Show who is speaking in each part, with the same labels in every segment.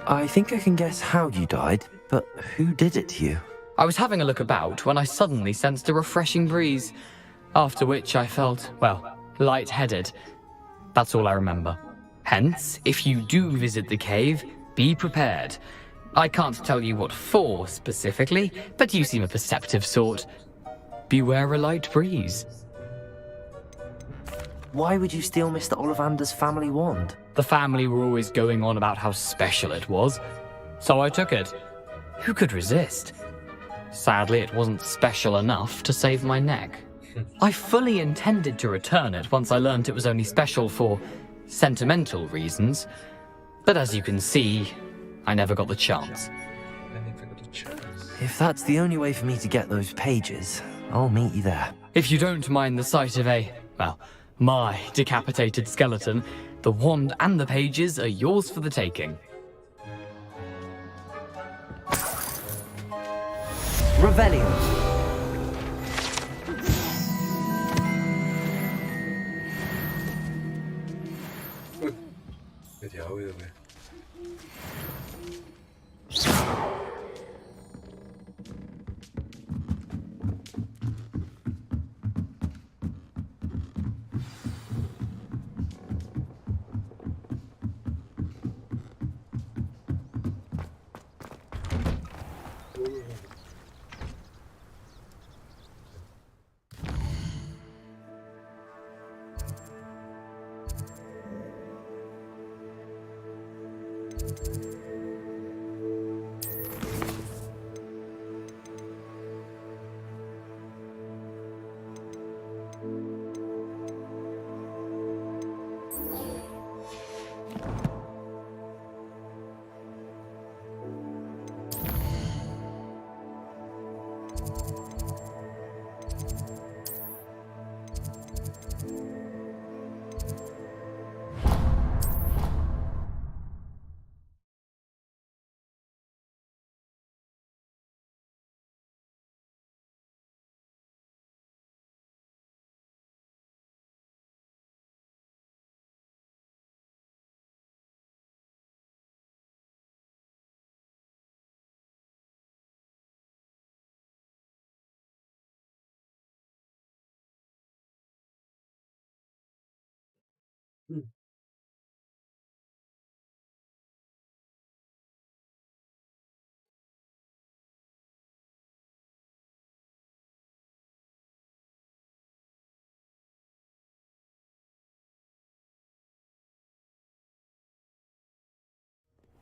Speaker 1: I think I can guess how you died, but who did it to you?
Speaker 2: I was having a look about when I suddenly sensed a refreshing breeze, after which I felt, well, lightheaded. That's all I remember. Hence, if you do visit the cave, be prepared. I can't tell you what for specifically, but you seem a perceptive sort. Beware a light breeze.
Speaker 1: Why would you steal Mr. Ollivander's family wand?
Speaker 2: The family were always going on about how special it was, so I took it. Who could resist? Sadly, it wasn't special enough to save my neck. I fully intended to return it once I learned it was only special for sentimental reasons, but as you can see, I never got the chance.
Speaker 1: If that's the only way for me to get those pages, I'll meet you there.
Speaker 2: If you don't mind the sight of my decapitated skeleton, the wand and the pages are yours for the taking.
Speaker 1: Revelio.
Speaker 3: Vediamo, vediamo.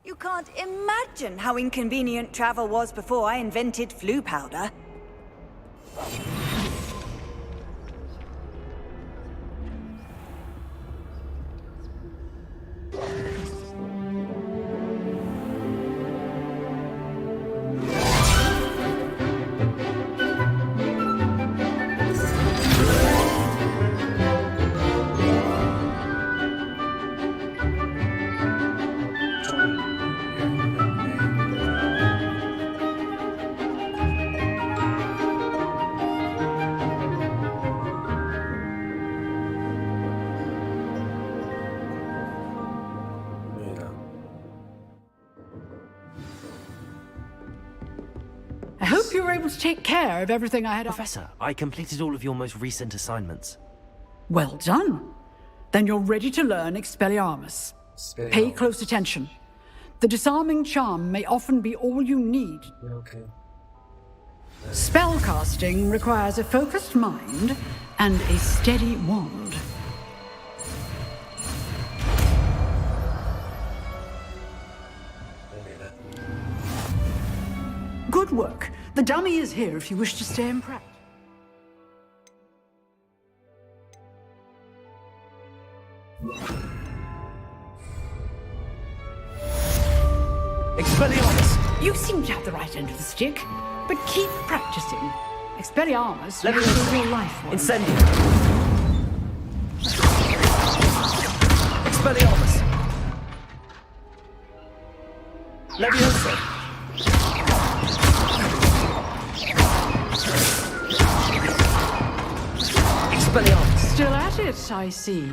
Speaker 4: You can't imagine how inconvenient travel was before I invented flu powder.
Speaker 5: I hope you were able to take care of everything I had.
Speaker 1: Professor, I completed all of your most recent assignments.
Speaker 5: Well done. Then you're ready to learn Expelliarmus. Pay close attention. The disarming charm may often be all you need.
Speaker 3: Okay.
Speaker 5: Spellcasting requires a focused mind and a steady wand. Good work. The dummy is here if you wish to stay in practice.
Speaker 1: Expelliarmus!
Speaker 5: You seem to have the right end of the stick, but keep practicing. Expelliarmus will
Speaker 1: Let me
Speaker 5: save your life one.
Speaker 1: Incendio! Expelliarmus! Leviosa! Expelliarmus!
Speaker 5: Still at it, I see.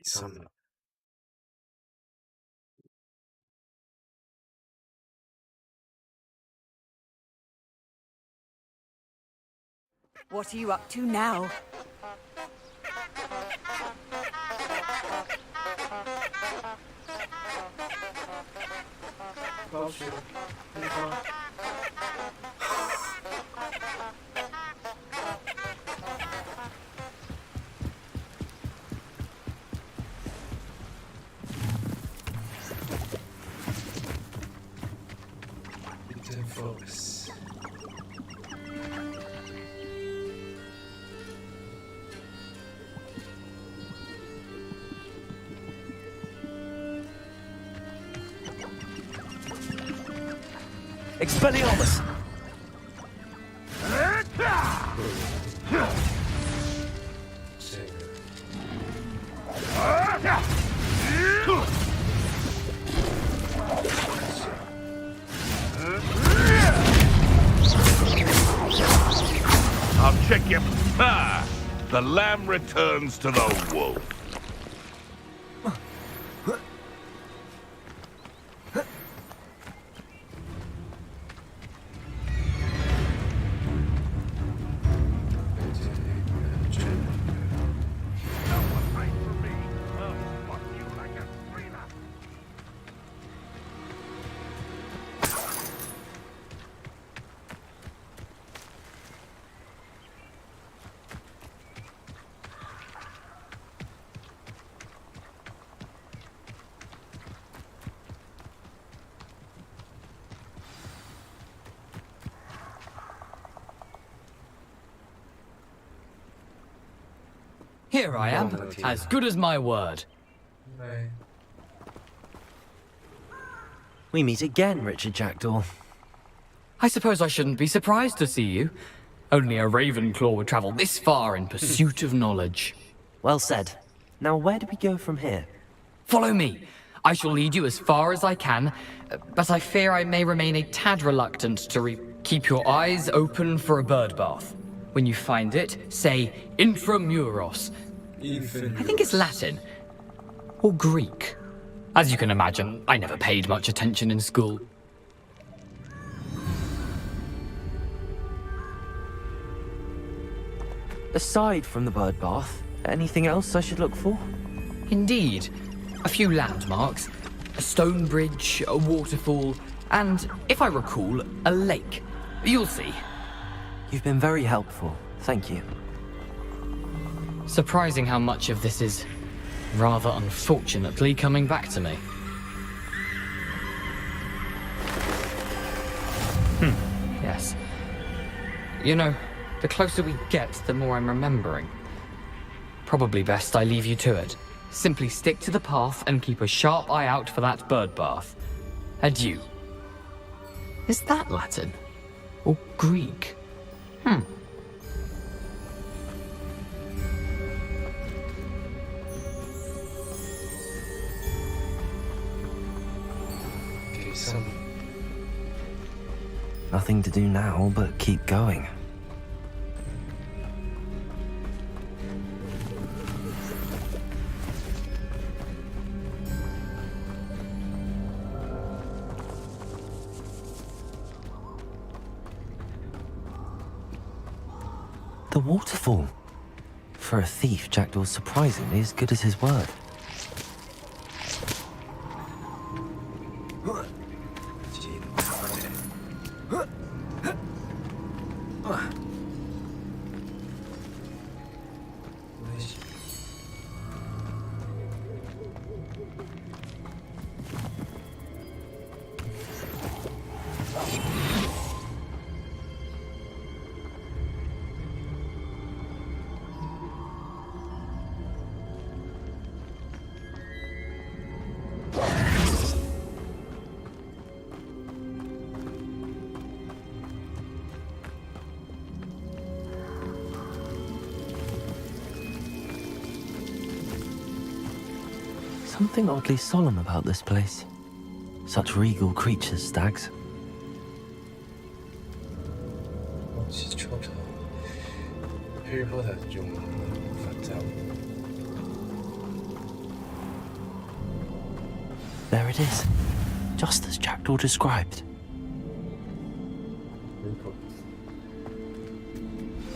Speaker 3: 3.
Speaker 4: What are you up to now?
Speaker 3: Focus.
Speaker 1: Expelliarmus!
Speaker 6: I'll check you. Ah, the lamb returns to the wolf.
Speaker 2: Here I am, as good as my word.
Speaker 3: Right.
Speaker 1: We meet again, Richard Jackdaw.
Speaker 2: I suppose I shouldn't be surprised to see you. Only a Ravenclaw would travel this far in pursuit of knowledge.
Speaker 1: Well said. Now, where do we go from here?
Speaker 2: Follow me. I shall lead you as far as I can, but I fear I may remain a tad reluctant to keep your eyes open for a bird bath. When you find it, say Intramuros. I think it's Latin. Or Greek. As you can imagine, I never paid much attention in school.
Speaker 1: Aside from the bird bath, anything else I should look for?
Speaker 2: Indeed. A few landmarks, a stone bridge, a waterfall, and, if I recall, a lake. You'll see.
Speaker 1: You've been very helpful. Thank you.
Speaker 2: Surprising how much of this is, rather unfortunately, coming back to me. Yes. You know, the closer we get, the more I'm remembering. Probably best I leave you to it. Simply stick to the path and keep a sharp eye out for that bird bath. Adieu. Is that Latin? Or Greek?
Speaker 1: Nothing to do now but keep going. The waterfall. For a thief, Jackdaw's surprisingly as good as his word. Something oddly solemn about this place. Such regal creatures, stags.
Speaker 3: 시초부터 필보다 좀 같아.
Speaker 1: There it is. Just as Jackdaw described.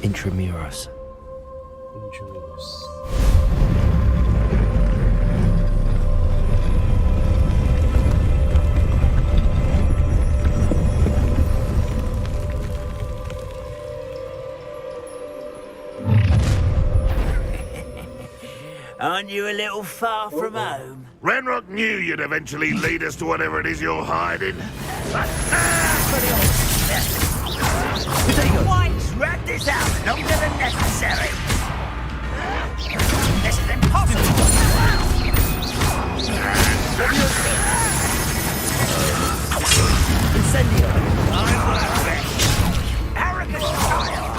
Speaker 1: Intramuros.
Speaker 3: Intramuros.
Speaker 7: Aren't you a little far from home?
Speaker 6: Renrock knew you'd eventually lead us to whatever it is you're hiding.
Speaker 7: Why drag this out longer than necessary? This is impossible! Incendio! I'm worth it! Arrogant child!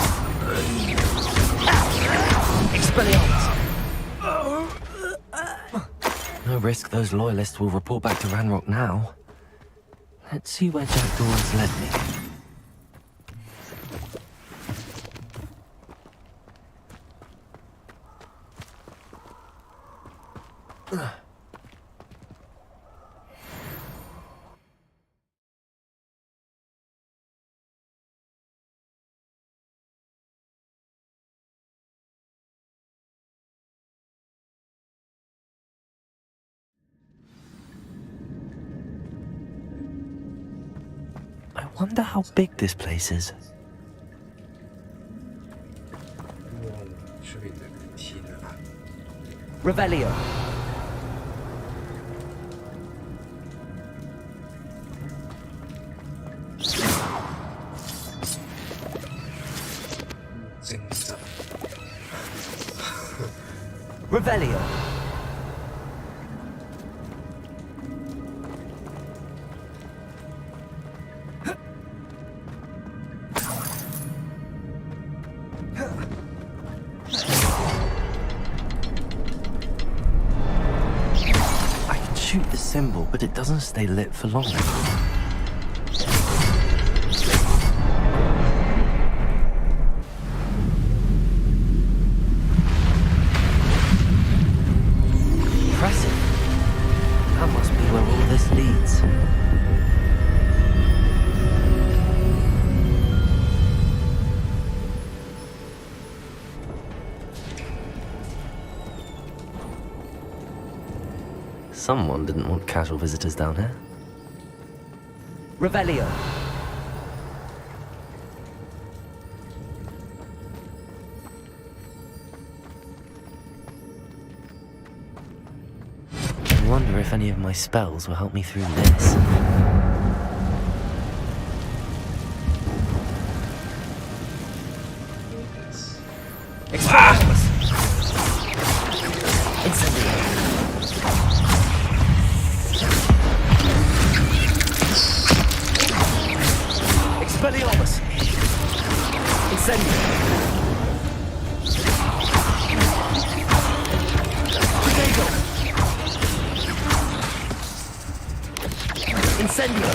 Speaker 7: Expelliarmus!
Speaker 1: No risk those loyalists will report back to Ranrock now. Let's see where Jackdaw has led me. I wonder how big this place is.
Speaker 7: Revelio. Revelio.
Speaker 1: Shoot the symbol, but it doesn't stay lit for long. Impressive. That must be where all this leads. Someone didn't want casual visitors down here.
Speaker 7: Revelio.
Speaker 1: I wonder if any of my spells will help me through this.
Speaker 7: Expelliarmus. Incendio. Expelliarmus! Incendio! Potato! Incendio!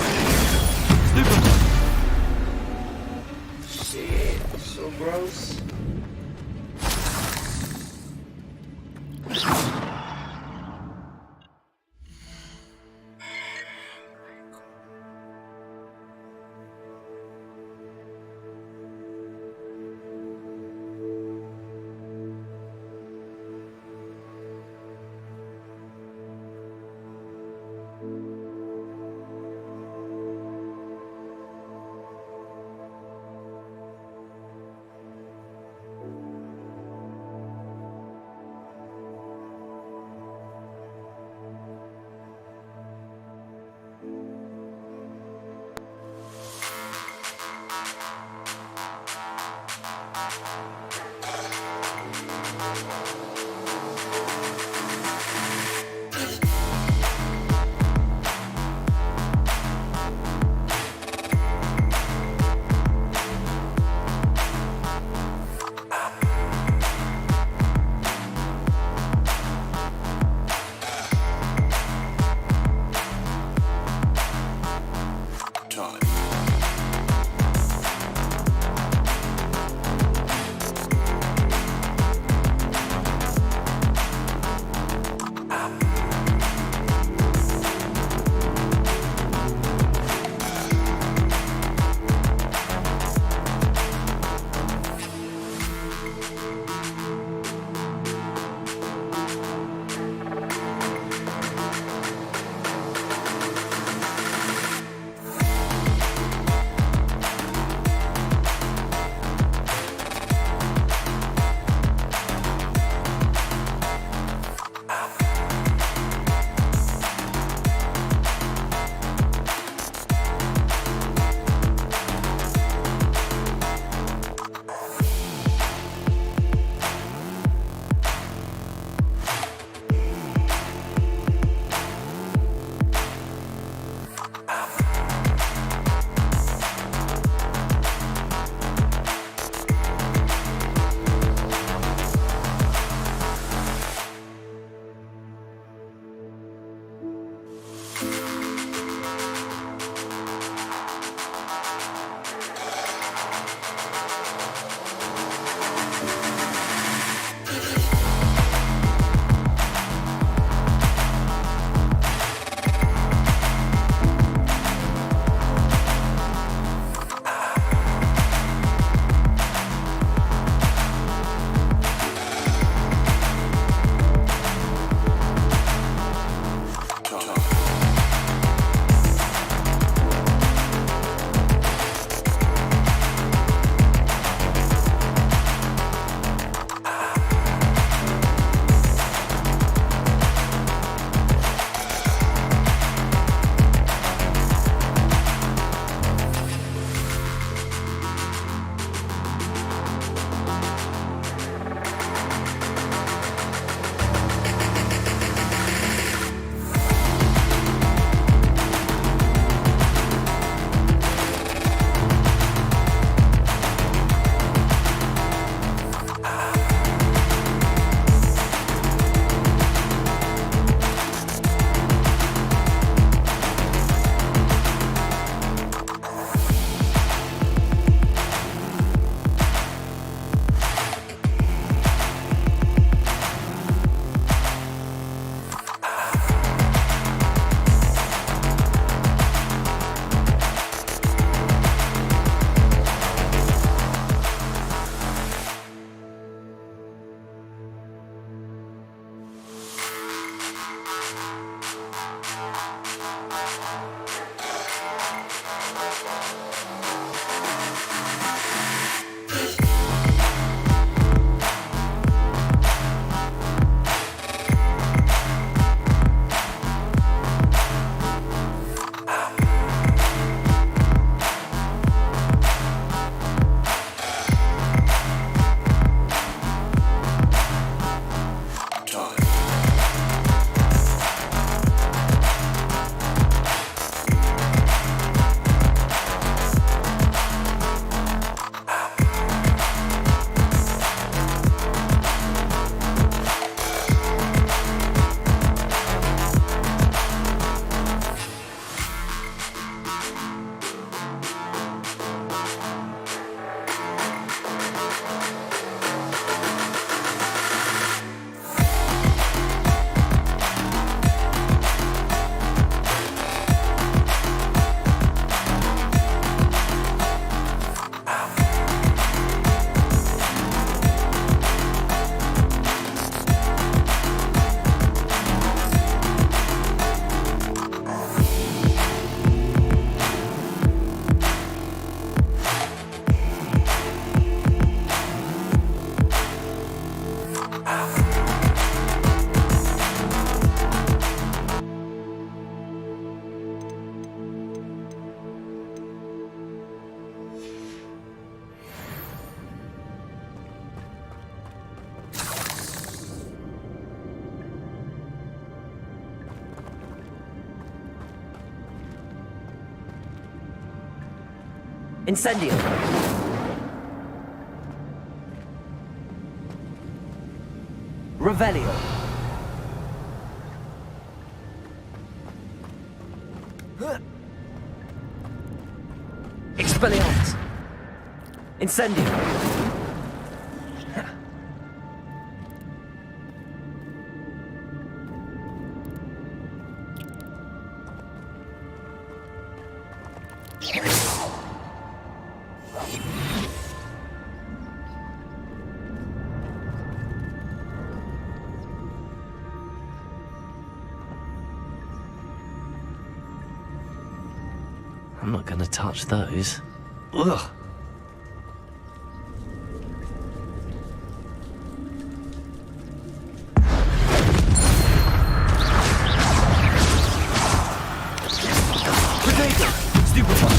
Speaker 3: Shit, so gross.
Speaker 7: Incendio. Revelio. Expelliarmus. Incendio.
Speaker 1: I'm not gonna touch those. Ugh.
Speaker 7: Potato. Stupefy.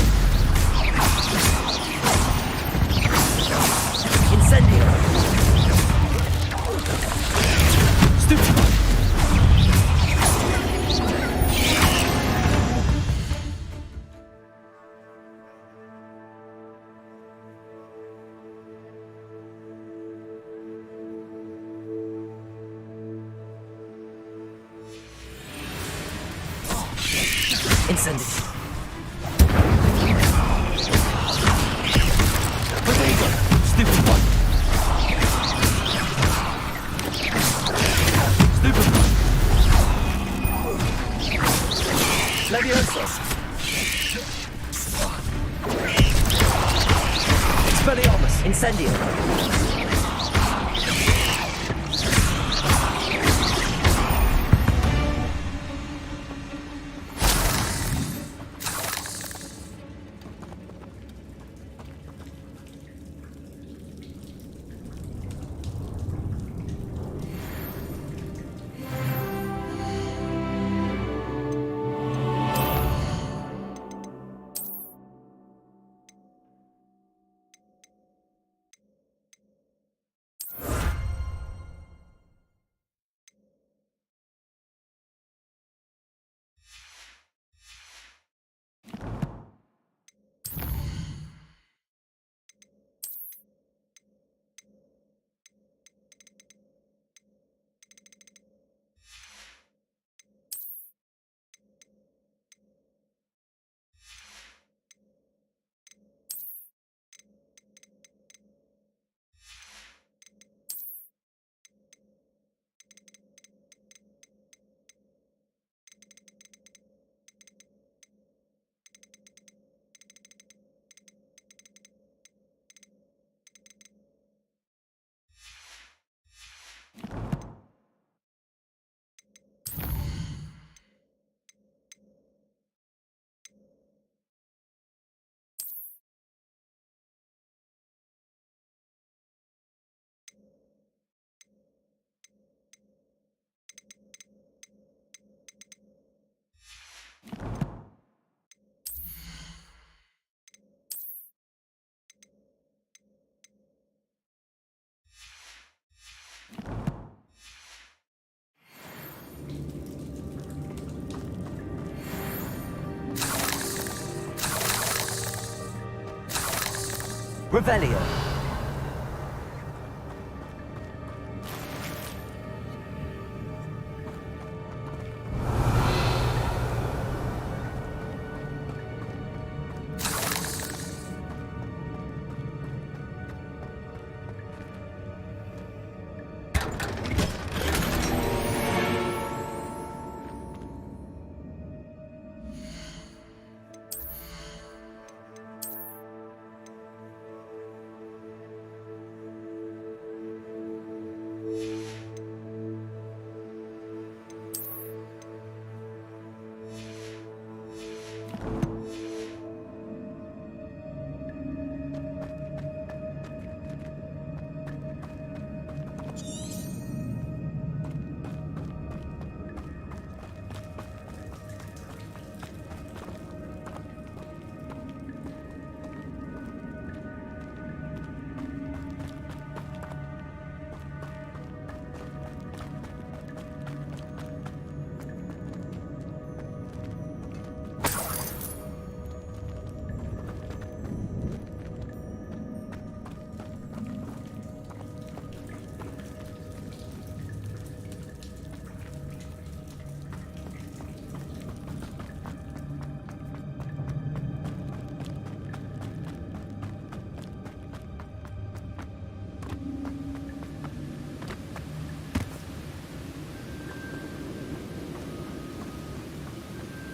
Speaker 7: Incendio. Stupefy. Incendio. Potato. Stupefy. Stupefy. Leviosa. Expelliarmus. Incendio. Revelio.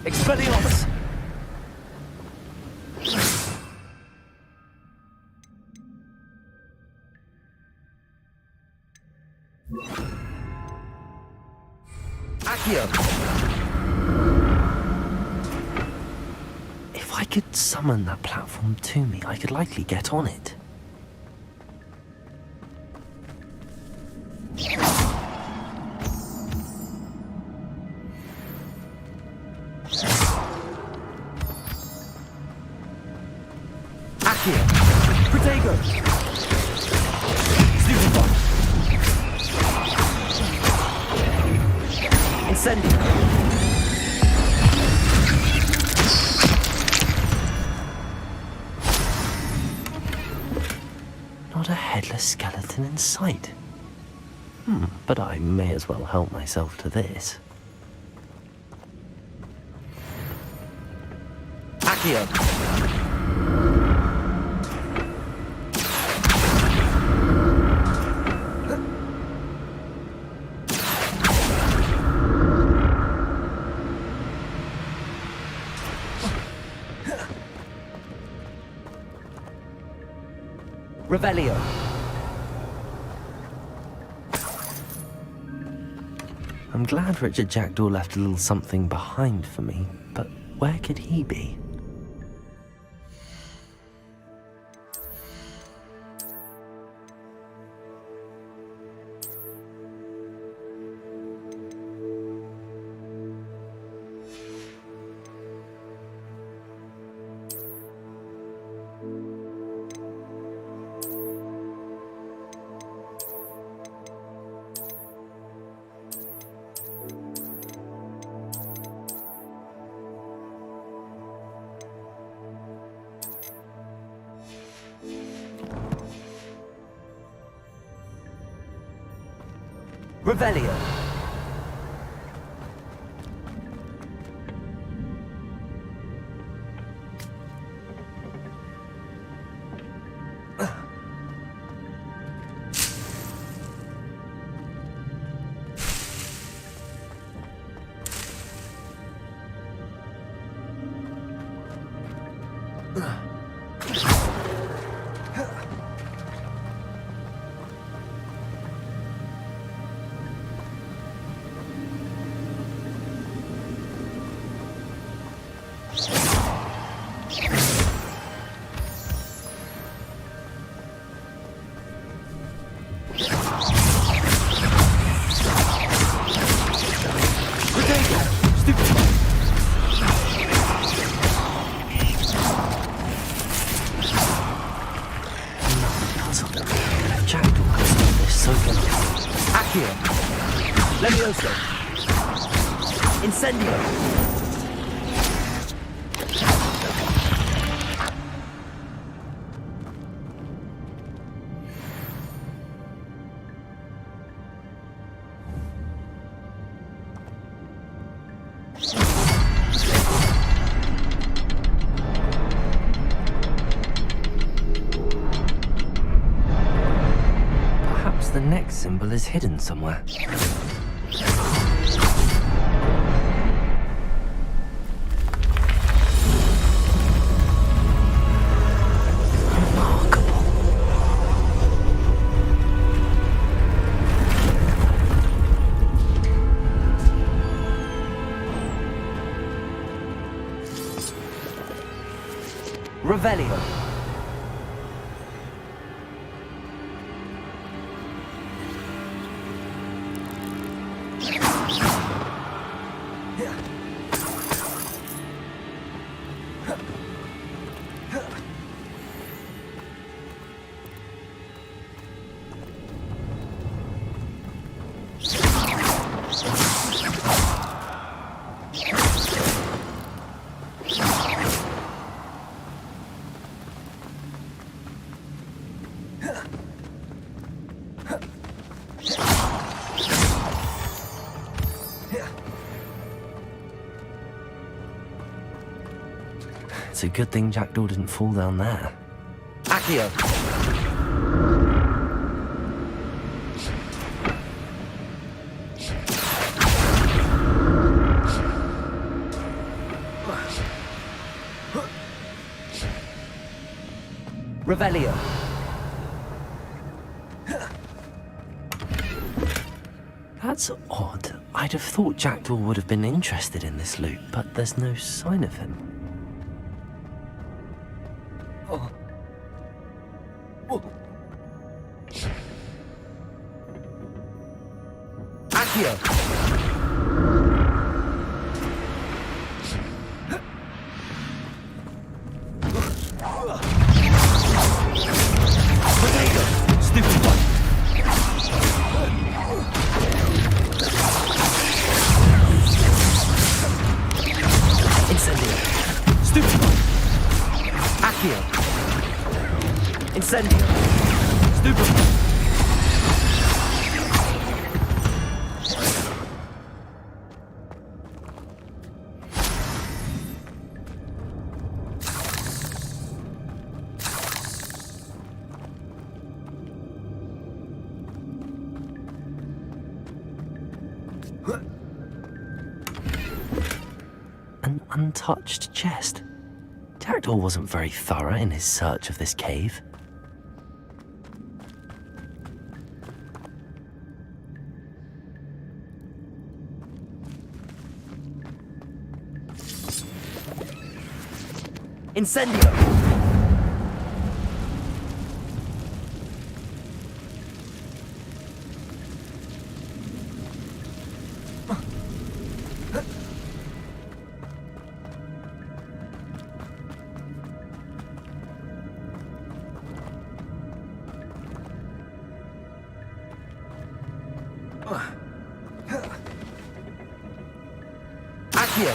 Speaker 7: Expelliarmus! Accio!
Speaker 1: If I could summon that platform to me, I could likely get on it.
Speaker 7: Accio! Protego! Stupefy! Incendio!
Speaker 1: Not a headless skeleton in sight. But I may as well help myself to this.
Speaker 7: Accio! Revelio.
Speaker 1: I'm glad Richard Jackdaw left a little something behind for me, but where could he be?
Speaker 7: Revelio. Accio. Levioso. Incendio.
Speaker 1: Perhaps the next symbol is hidden somewhere. Remarkable.
Speaker 7: Revelio.
Speaker 1: It's a good thing Jackdaw didn't fall down there.
Speaker 7: Accio. Revelio.
Speaker 1: That's odd. I'd have thought Jackdaw would have been interested in this loot, but there's no sign of him.
Speaker 7: Accio. Potato. Stupid one. Incendio. Stupid one. Accio. Incendio. Stupid one.
Speaker 1: An untouched chest. Jackdaw wasn't very thorough in his search of this cave.
Speaker 7: Incendio. Accio.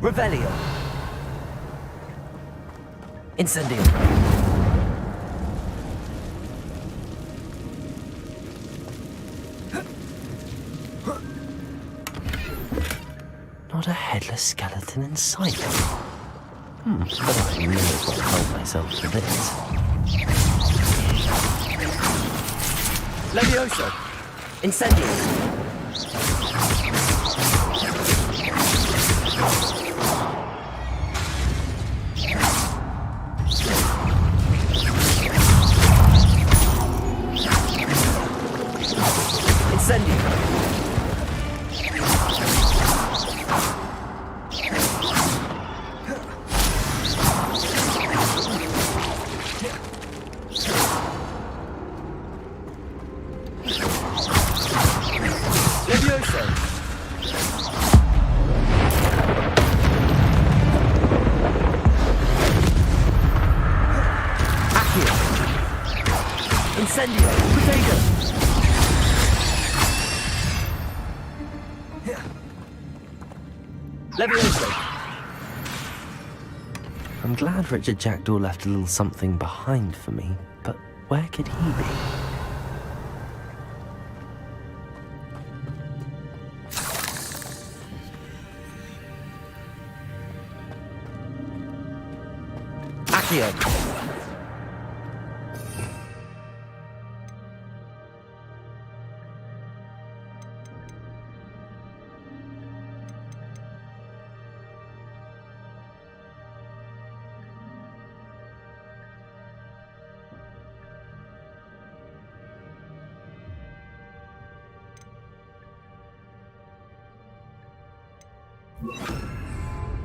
Speaker 7: Revelio. Incendio.
Speaker 1: Not a headless skeleton in sight. But I never got to help myself to this.
Speaker 7: Levioso. Incendio. Incendio. Levioso. Accio. Incendio. Potato. Levioso.
Speaker 1: I'm glad Richard Jackdaw left a little something behind for me, but where could he be?
Speaker 7: Accio.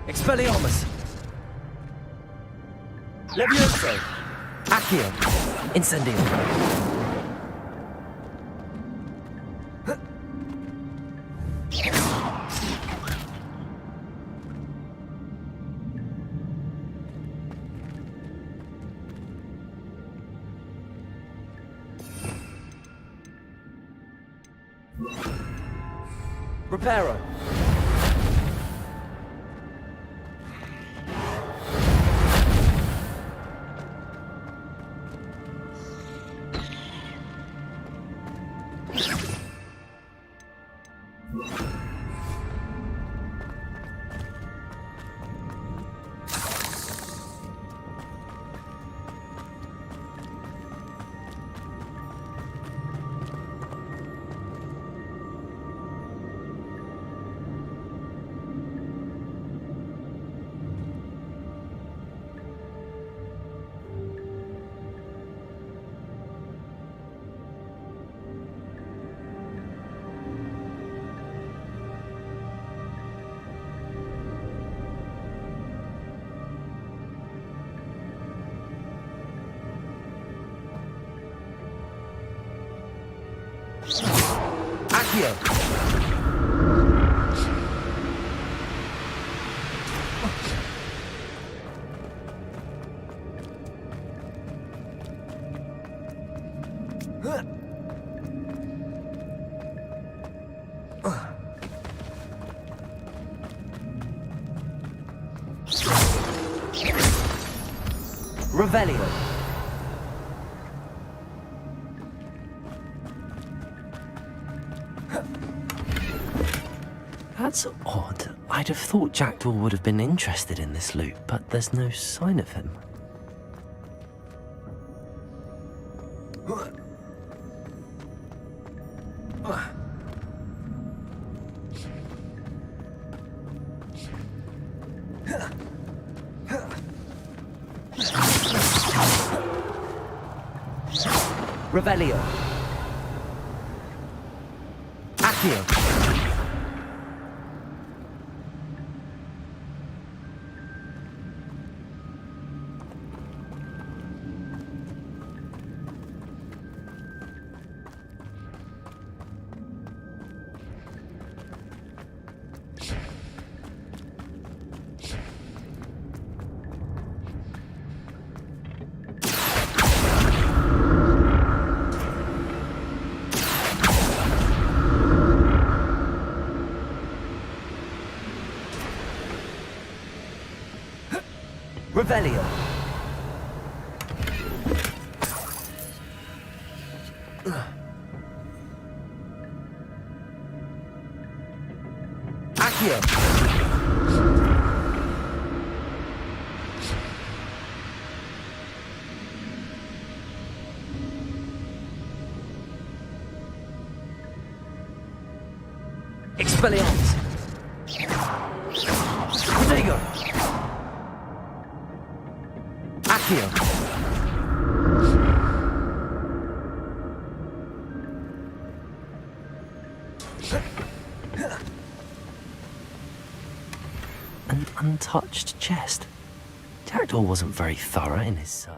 Speaker 7: Expelliarmus. Levioso. Accio. Incendio. Reparo. Accio. Revelio.
Speaker 1: That's odd. I'd have thought Jackdaw would have been interested in this loot, but there's no sign of him.
Speaker 7: Revelio. Accio. Revelio. Accio. Expelliarmus. Protego. Accio.
Speaker 1: An untouched chest. Jackdaw wasn't very thorough in his search.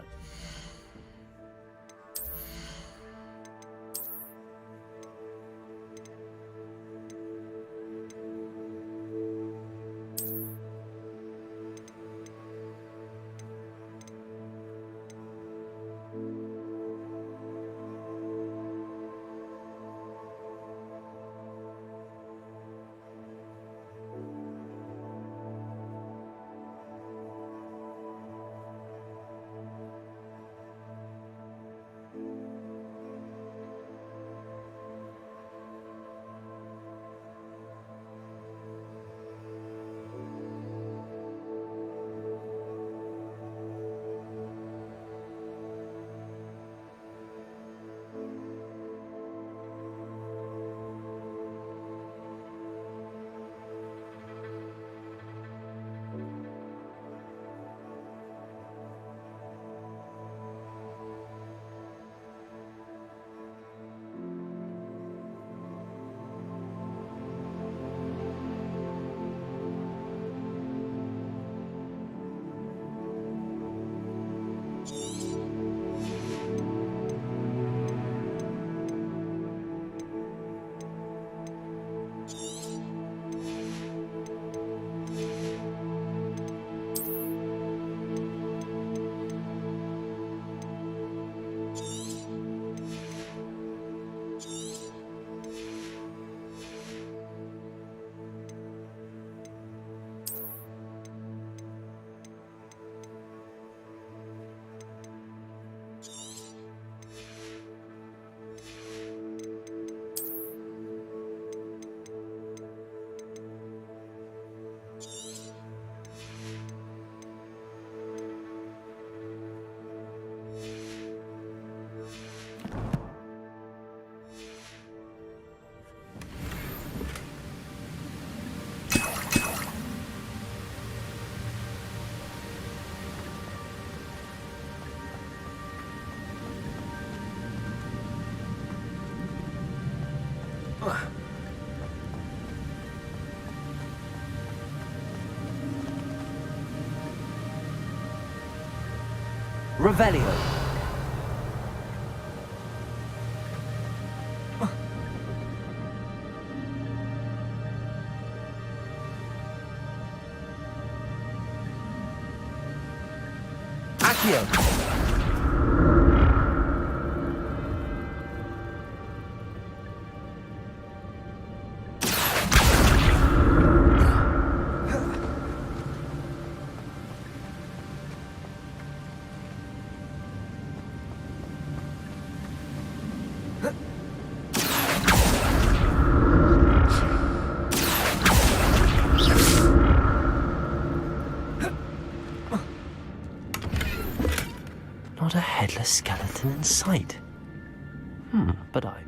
Speaker 7: Revelio. Accio.
Speaker 1: Not a headless skeleton in sight. But I...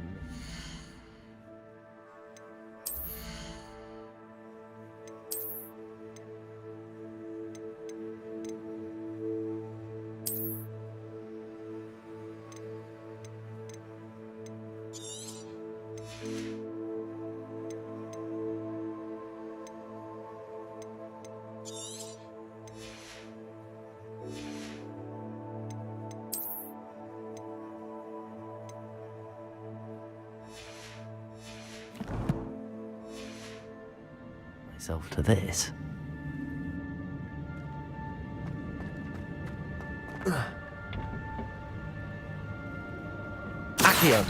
Speaker 1: myself to this.
Speaker 7: Accio.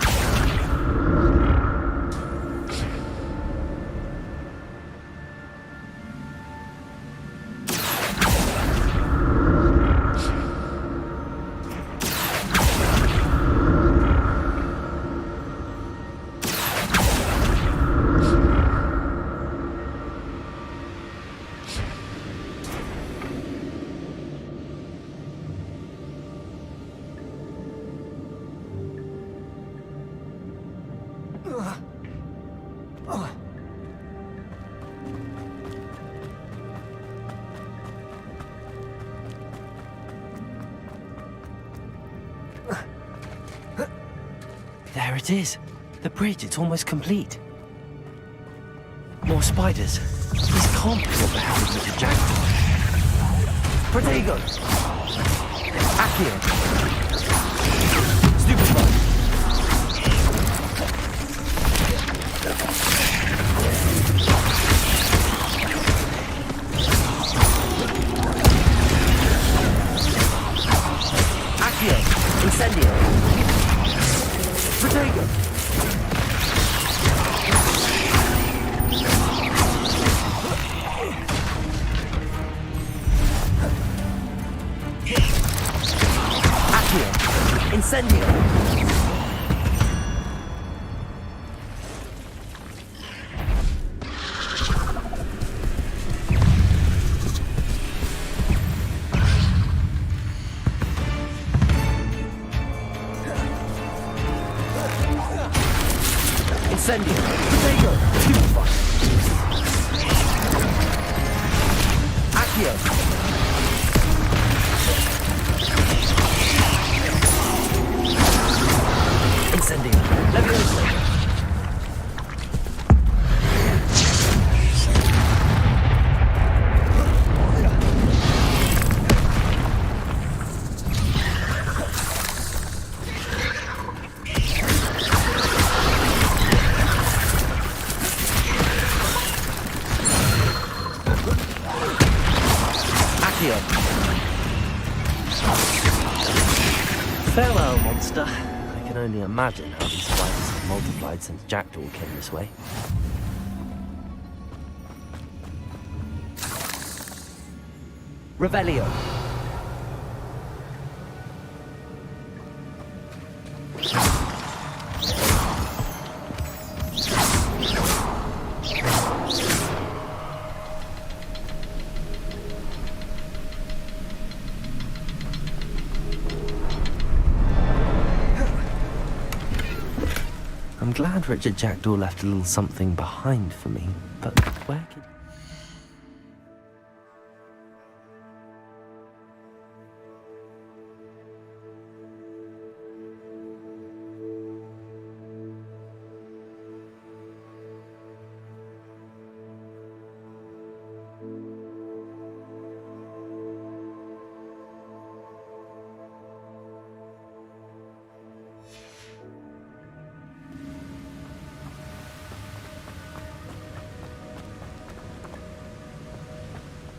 Speaker 1: There it is. The bridge, it's almost complete. More spiders. This can't be what the hell is with the jackdaw.
Speaker 7: Protego. Accio. Stupefy. Accio. Incendio. Protego. Accio. Incendio. Incendio. Protego. Stupefy. Accio. Incendio. Levioso.
Speaker 1: Farewell, monster. I can only imagine how these spiders have multiplied since Jackdaw came this way.
Speaker 7: Revelio.
Speaker 1: I'm glad Richard Jackdaw left a little something behind for me, but where can...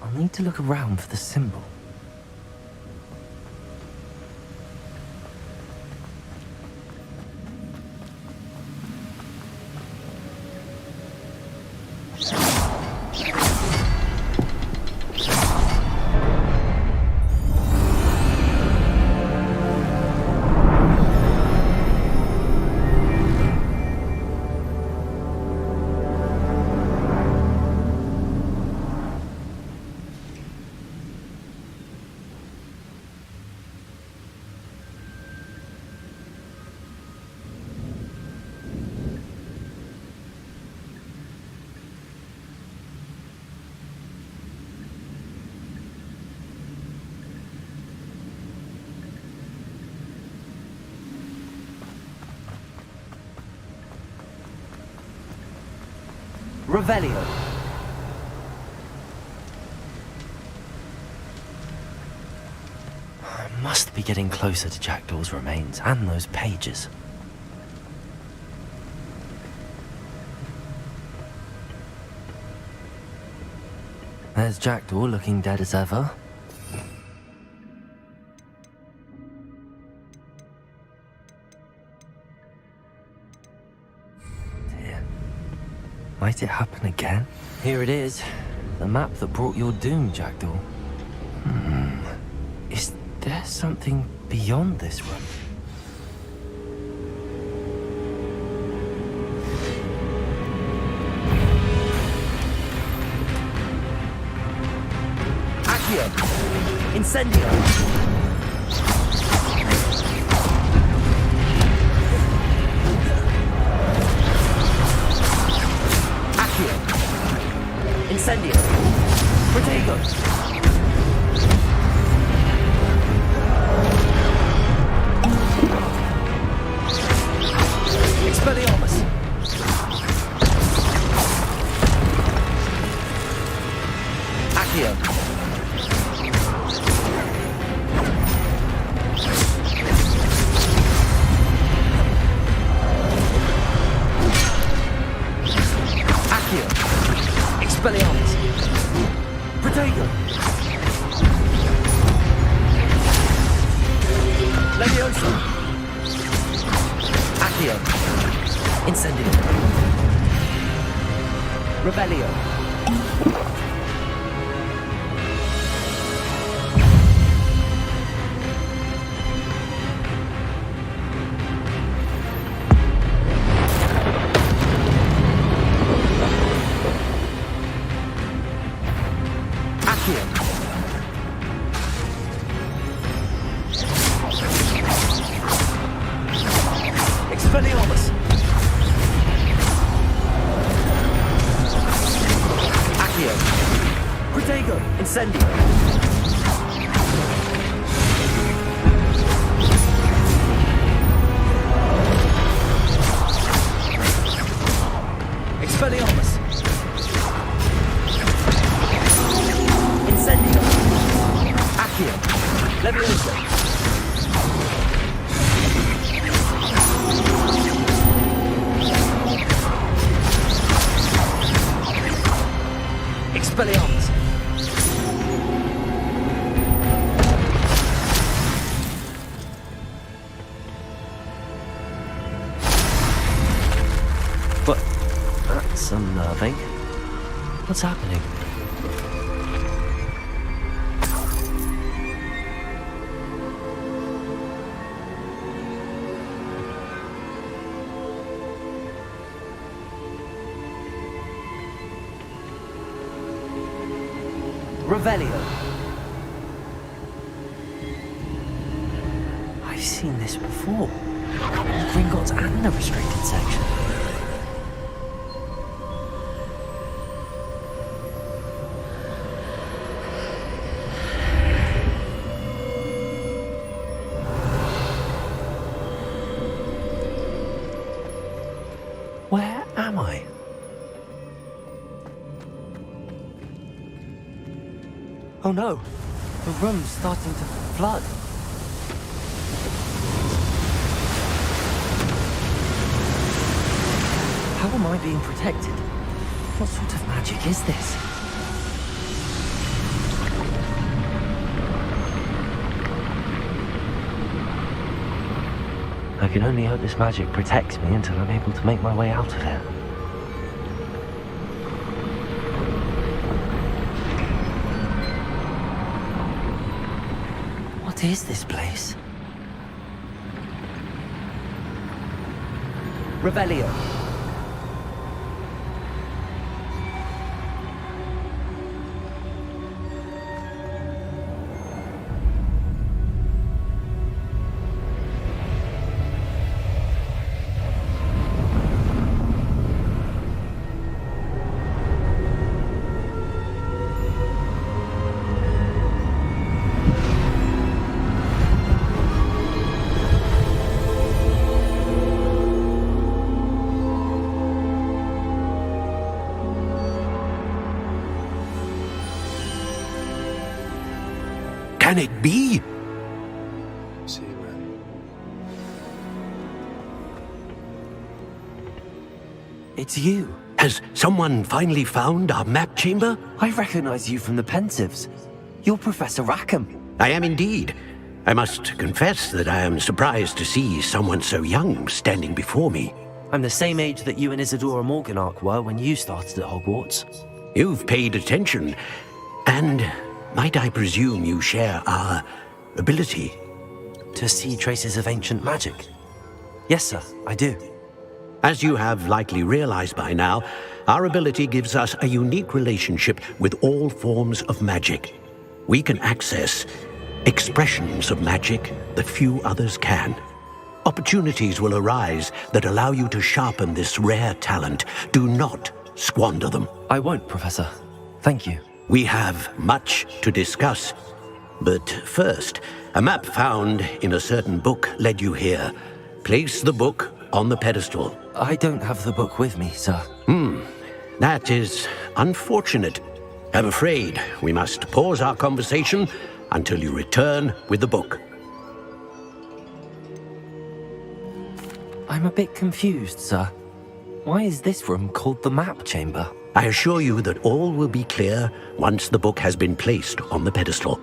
Speaker 1: I'll need to look around for the symbol.
Speaker 7: Revelio.
Speaker 1: I must be getting closer to Jackdaw's remains and those pages. There's Jackdaw looking dead as ever. Dear. Might it happen again? Here it is. The map that brought your doom, Jackdaw. Is there something beyond this room?
Speaker 7: Accio. Incendio. Accio. Incendio. Protego. Expelliarmus. Accio. Accio. Expelliarmus. Protego. Leviosa. Accio. Incendio. Revelio. Accio. Expelliarmus. Accio. Protego. Incendio. Expelliarmus. Incendio. Accio. Leviosa. Expelliarmus.
Speaker 1: But that's unnerving. What's happening?
Speaker 7: Revelio.
Speaker 1: I've seen this before. The Gringotts and the restricted section. Where am I? Oh no! The room's starting to flood. How am I being protected? What sort of magic is this? I can only hope this magic protects me until I'm able to make my way out of here. What is this place?
Speaker 7: Revelio.
Speaker 8: can it be?
Speaker 3: See when.
Speaker 1: It's you.
Speaker 8: Has someone finally found our map chamber?
Speaker 1: I recognize you from the Pensives. You're Professor Rackham.
Speaker 8: I am indeed. I must confess that I am surprised to see someone so young standing before me.
Speaker 1: I'm the same age that you and Isadora Morganach were when you started at Hogwarts.
Speaker 8: You've paid attention, and might I presume you share our ability?
Speaker 1: To see traces of ancient magic? Yes, sir, I do.
Speaker 8: As you have likely realized by now, our ability gives us a unique relationship with all forms of magic. We can access expressions of magic that few others can. Opportunities will arise that allow you to sharpen this rare talent. Do not squander them.
Speaker 1: I won't, Professor. Thank you.
Speaker 8: We have much to discuss. But first, a map found in a certain book led you here. Place the book on the pedestal.
Speaker 1: I don't have the book with me, sir.
Speaker 8: That is unfortunate. I'm afraid we must pause our conversation until you return with the book.
Speaker 1: I'm a bit confused, sir. Why is this room called the map chamber?
Speaker 8: I assure you that all will be clear once the book has been placed on the pedestal.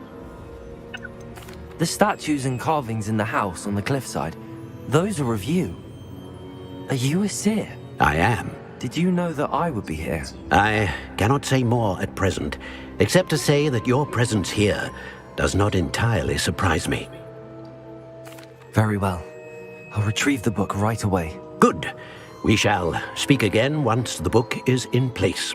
Speaker 1: The statues and carvings in the house on the cliffside, those are of you. Are you a seer?
Speaker 8: I am.
Speaker 1: Did you know that I would be here?
Speaker 8: I cannot say more at present, except to say that your presence here does not entirely surprise me.
Speaker 1: Very well. I'll retrieve the book right away.
Speaker 8: Good. We shall speak again once the book is in place.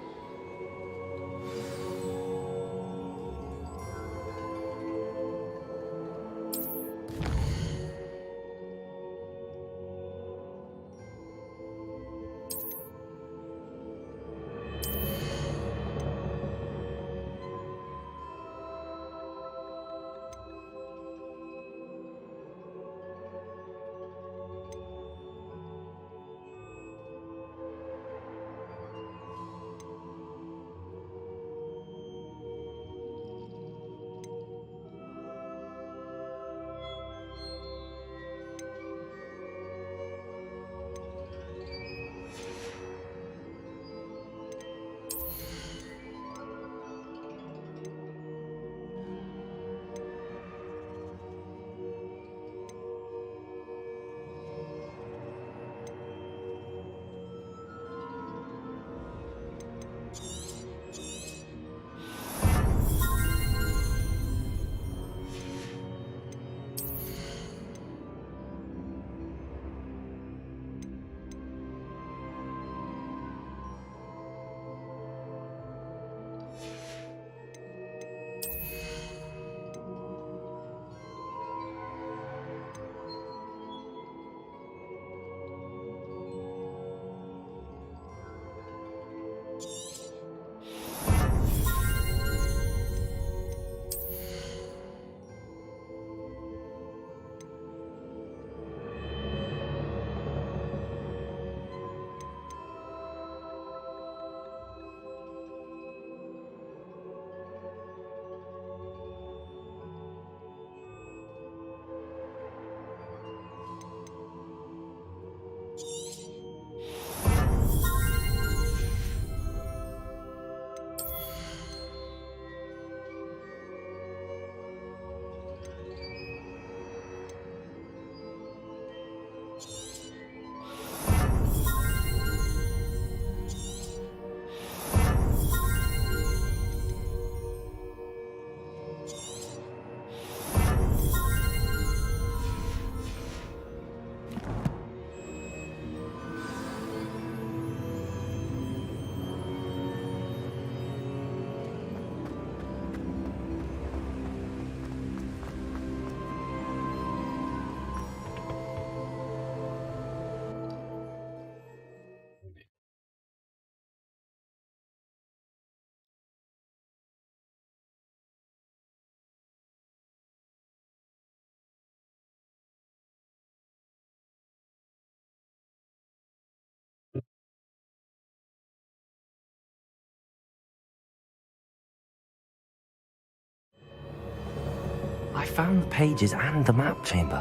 Speaker 1: found the pages and the map chamber.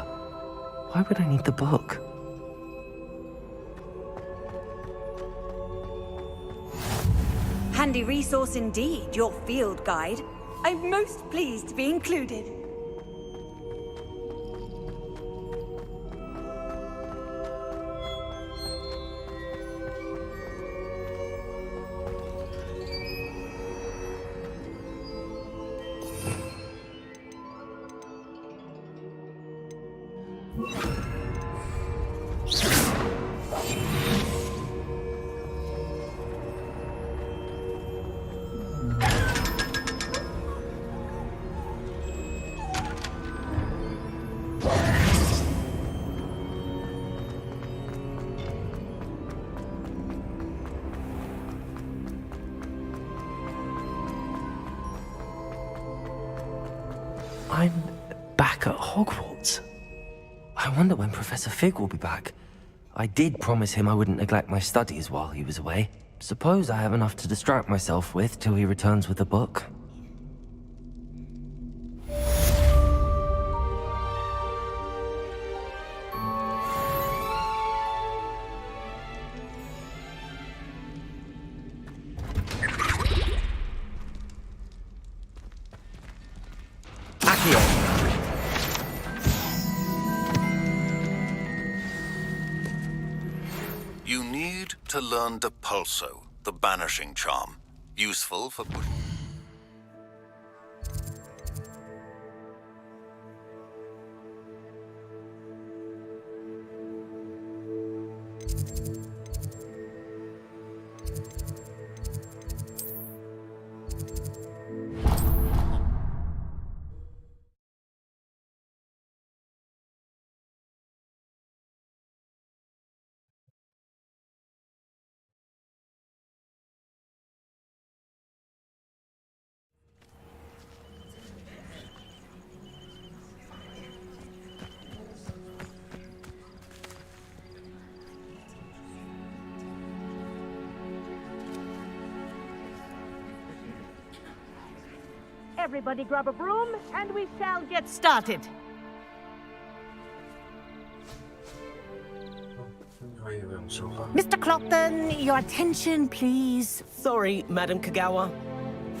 Speaker 1: Why would I need the book?
Speaker 4: Handy resource indeed, your field guide. I'm most pleased to be included.
Speaker 1: I'm back at Hogwarts. I wonder when Professor Fig will be back. I did promise him I wouldn't neglect my studies while he was away. Suppose I have enough to distract myself with till he returns with a book.
Speaker 9: You need to learn Depulso, the banishing charm. Useful for...
Speaker 10: Everybody grab a broom, and we shall get started. Mr. Clopton, your attention, please.
Speaker 7: Sorry, Madam Kagawa.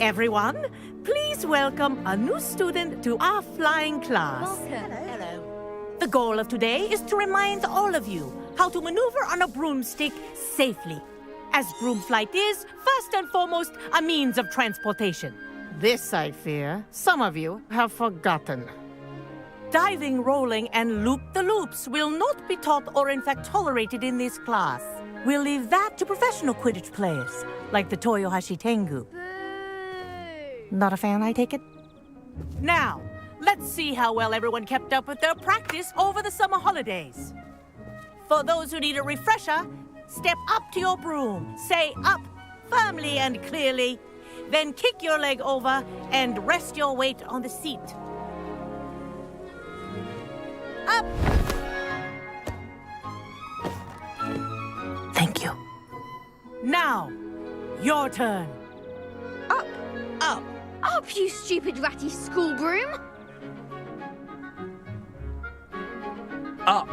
Speaker 10: Everyone, please welcome a new student to our flying class.
Speaker 4: Hello.
Speaker 10: The goal of today is to remind all of you how to maneuver on a broomstick safely, as broom flight is, first and foremost, a means of transportation. This, I fear, some of you have forgotten. Diving, rolling, and loop-the-loops will not be taught or in fact tolerated in this class. We'll leave that to professional Quidditch players, like the Toyohashi Tengu. Not a fan, I take it? Now, let's see how well everyone kept up with their practice over the summer holidays. For those who need a refresher, step up to your broom, say up, firmly and clearly, then kick your leg over and rest your weight on the seat. Up! Thank you. Now, your turn.
Speaker 11: Up!
Speaker 10: Up!
Speaker 11: Up, you stupid ratty school broom!
Speaker 2: Up!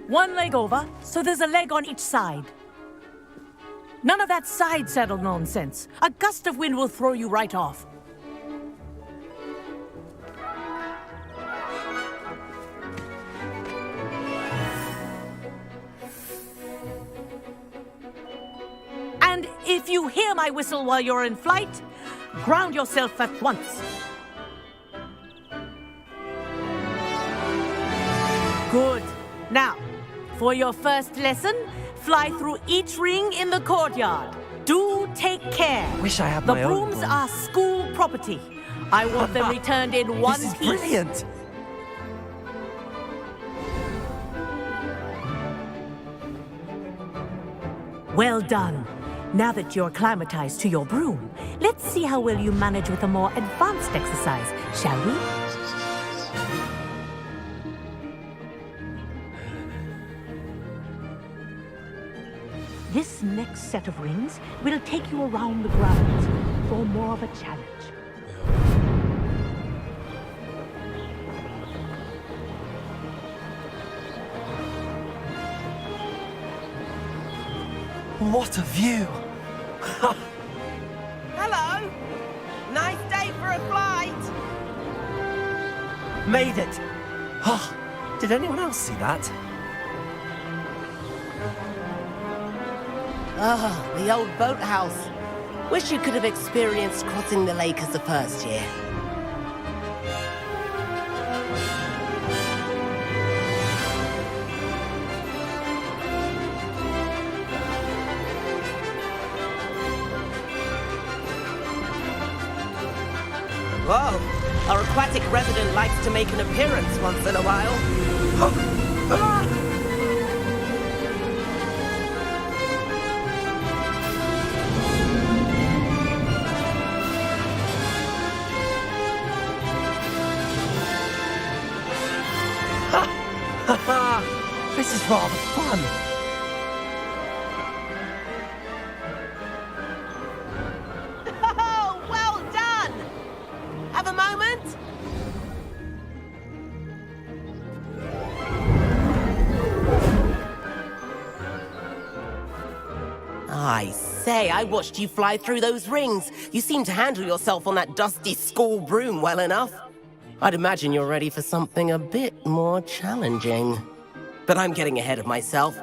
Speaker 10: One leg over, so there's a leg on each side. None of that side saddle nonsense. A gust of wind will throw you right off. And if you hear my whistle while you're in flight, ground yourself at once. Good. Now, for your first lesson, fly through each ring in the courtyard. Do take care.
Speaker 1: Wish I had
Speaker 10: the
Speaker 1: my own
Speaker 10: brooms
Speaker 1: broom.
Speaker 10: are school property. I want them returned in one
Speaker 1: This is
Speaker 10: piece.
Speaker 1: brilliant!
Speaker 10: Well done. Now that you're acclimatized to your broom, let's see how well you manage with a more advanced exercise, shall we? This next set of rings will take you around the grounds. for more of a challenge.
Speaker 1: What a view!
Speaker 7: Hello! Nice day for a flight!
Speaker 1: Made it! Oh, did anyone else see that?
Speaker 7: Ah, the old boathouse. Wish you could have experienced crossing the lake as a first year. Whoa! Our aquatic resident likes to make an appearance once in a while.
Speaker 1: This is rather fun.
Speaker 7: Oh, well done! Have a moment? I say, I watched you fly through those rings. You seem to handle yourself on that dusty school broom well enough. I'd imagine you're ready for something a bit more challenging. But I'm getting ahead of myself.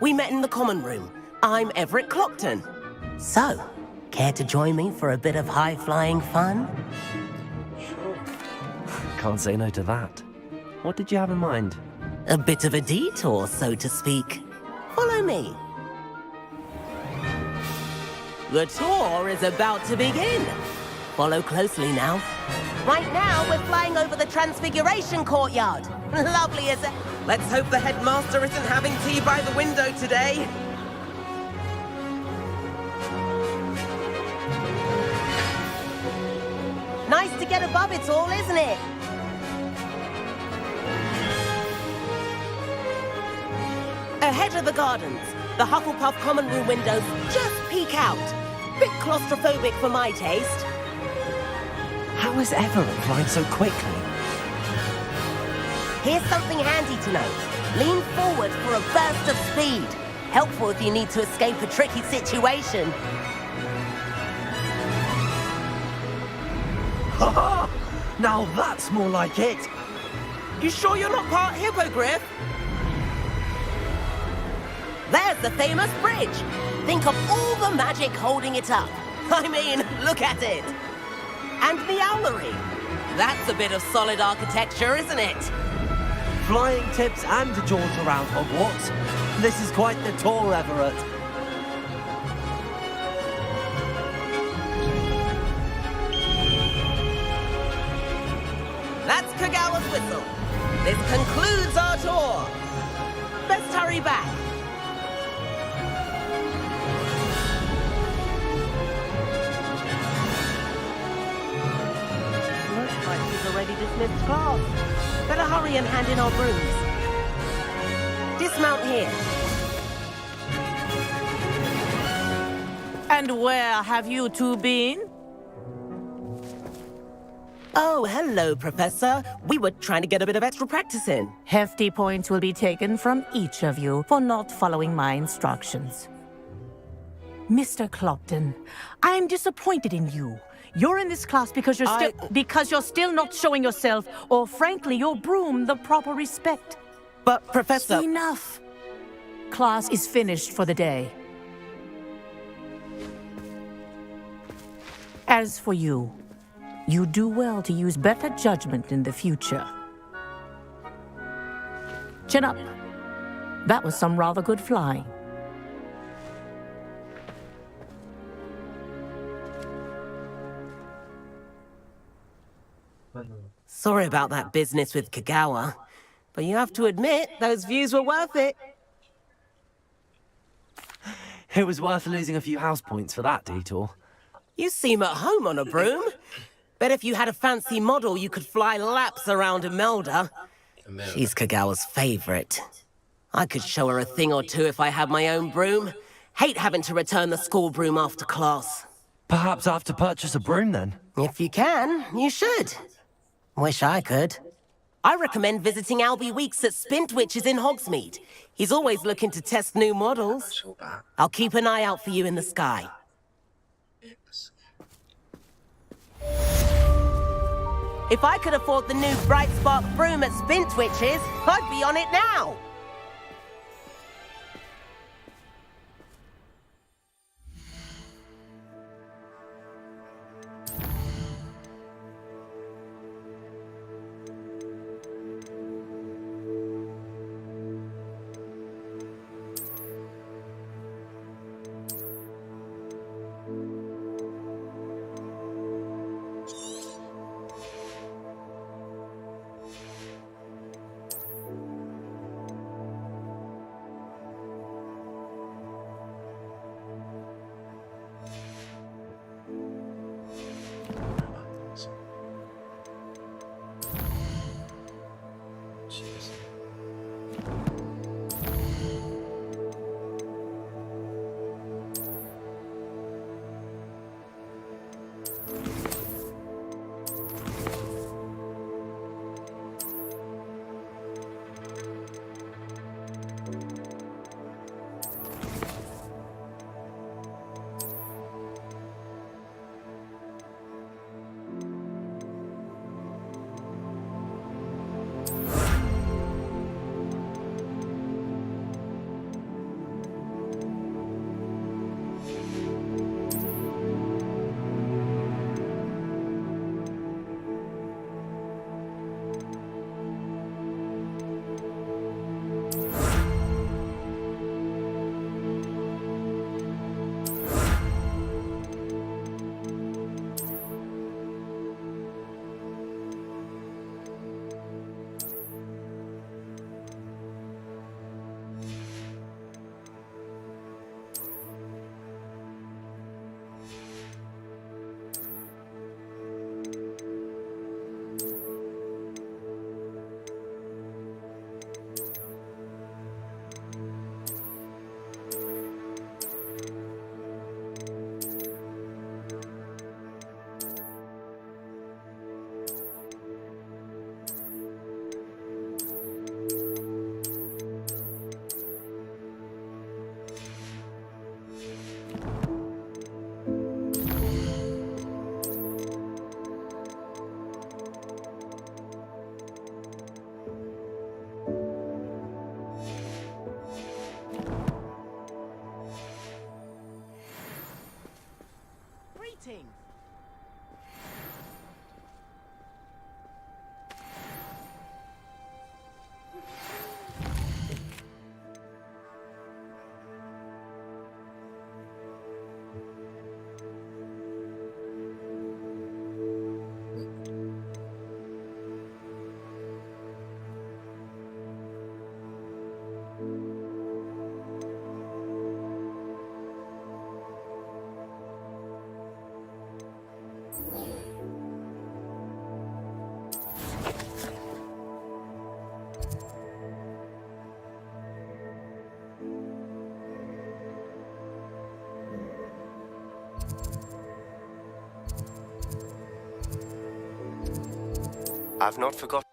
Speaker 7: We met in the common room. I'm Everett Clockton. So, care to join me for a bit of high-flying fun?
Speaker 1: Can't say no to that. What did you have in mind?
Speaker 7: A bit of a detour, so to speak. Follow me. The tour is about to begin. Follow closely now. Right now, we're flying over the Transfiguration Courtyard. Lovely as... Let's hope the headmaster isn't having tea by the window today. Nice to get above it all, isn't it? Ahead of the gardens, the Hufflepuff common room windows just peek out. Bit claustrophobic for my taste.
Speaker 1: How is Everett flying so quickly?
Speaker 7: Here's something handy to know. Lean forward for a burst of speed. Helpful if you need to escape a tricky situation.
Speaker 1: Now that's more like it.
Speaker 7: You sure you're not part hippogriff? There's the famous bridge. Think of all the magic holding it up. I mean, look at it. And the owlery. That's a bit of solid architecture, isn't it?
Speaker 1: Flying tips and jaws around Hogwarts. This is quite the tour, Everett.
Speaker 7: That's Kagawa's whistle. This concludes our tour. Best hurry back. Looks like she's already dismissed class. Better hurry and hand in our brooms. Dismount here. And where have you two been? Oh, hello, Professor. We were trying to get a bit of extra practice in.
Speaker 10: Hefty points will be taken from each of you for not following my instructions. Mr. Clopton, I'm disappointed in you. You're in this class because you're still not showing yourself, or frankly, your broom, the proper respect.
Speaker 7: But, Professor...
Speaker 10: Enough. Class is finished for the day. As for you, you do well to use better judgment in the future. Chin up. That was some rather good flying.
Speaker 7: Sorry about that business with Kagawa, but you have to admit, those views were worth it.
Speaker 1: It was worth losing a few house points for that detour.
Speaker 7: You seem at home on a broom. Bet if you had a fancy model, you could fly laps around Imelda. She's Kagawa's favorite. I could show her a thing or two if I had my own broom. Hate having to return the school broom after class.
Speaker 1: Perhaps I have to purchase a broom then.
Speaker 7: If you can, you should. Wish I could. I recommend visiting Albie Weeks at Spintwitches in Hogsmeade. He's always looking to test new models. I'll keep an eye out for you in the sky. If I could afford the new Bright Spark broom at Spintwitches, I'd be on it now!
Speaker 12: I've not forgotten.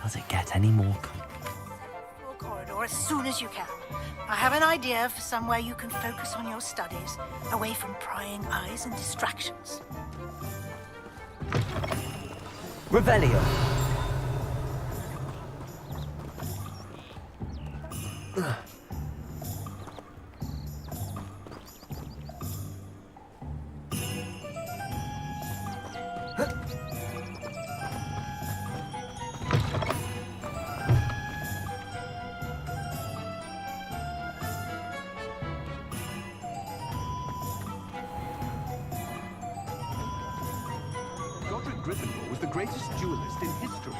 Speaker 1: Does it get any more
Speaker 13: corridor as soon as you can. I have an idea for somewhere you can focus on your studies, away from prying eyes and distractions.
Speaker 1: Revelio.
Speaker 12: Gryffindor was the greatest duelist in history.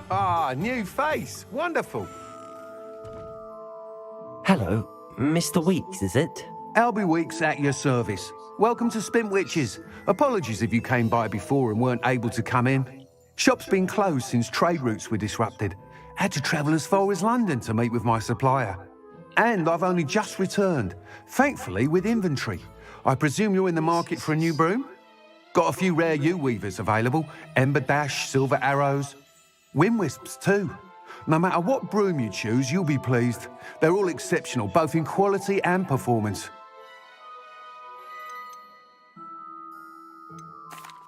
Speaker 3: Ah, new face. Wonderful.
Speaker 1: Hello, Mr. Weeks, is it?
Speaker 12: Albie Weeks at your service. Welcome to Spintwitches. Apologies if you came by before and weren't able to come in. Shop's been closed since trade routes were disrupted. Had to travel as far as London to meet with my supplier. And I've only just returned, thankfully with inventory. I presume you're in the market for a new broom? Got a few rare U-weavers available. Ember Dash, Silver Arrows. Wind Wisps too. No matter what broom you choose, you'll be pleased. They're all exceptional, both in quality and performance.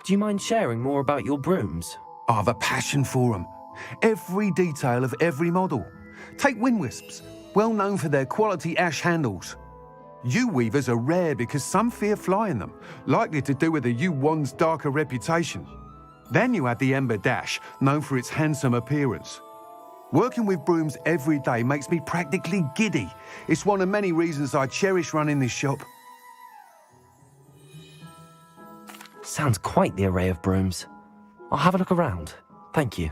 Speaker 1: Do you mind sharing more about your brooms?
Speaker 12: I have a passion for them. Every detail of every model. Take Wind Wisps, well known for their quality ash handles. U-weavers are rare because some fear flying them, likely to do with the U-wand's darker reputation. Then you have the Ember Dash, known for its handsome appearance. Working with brooms every day makes me practically giddy. It's one of many reasons I cherish running this shop.
Speaker 1: Sounds quite the array of brooms. I'll have a look around. Thank you.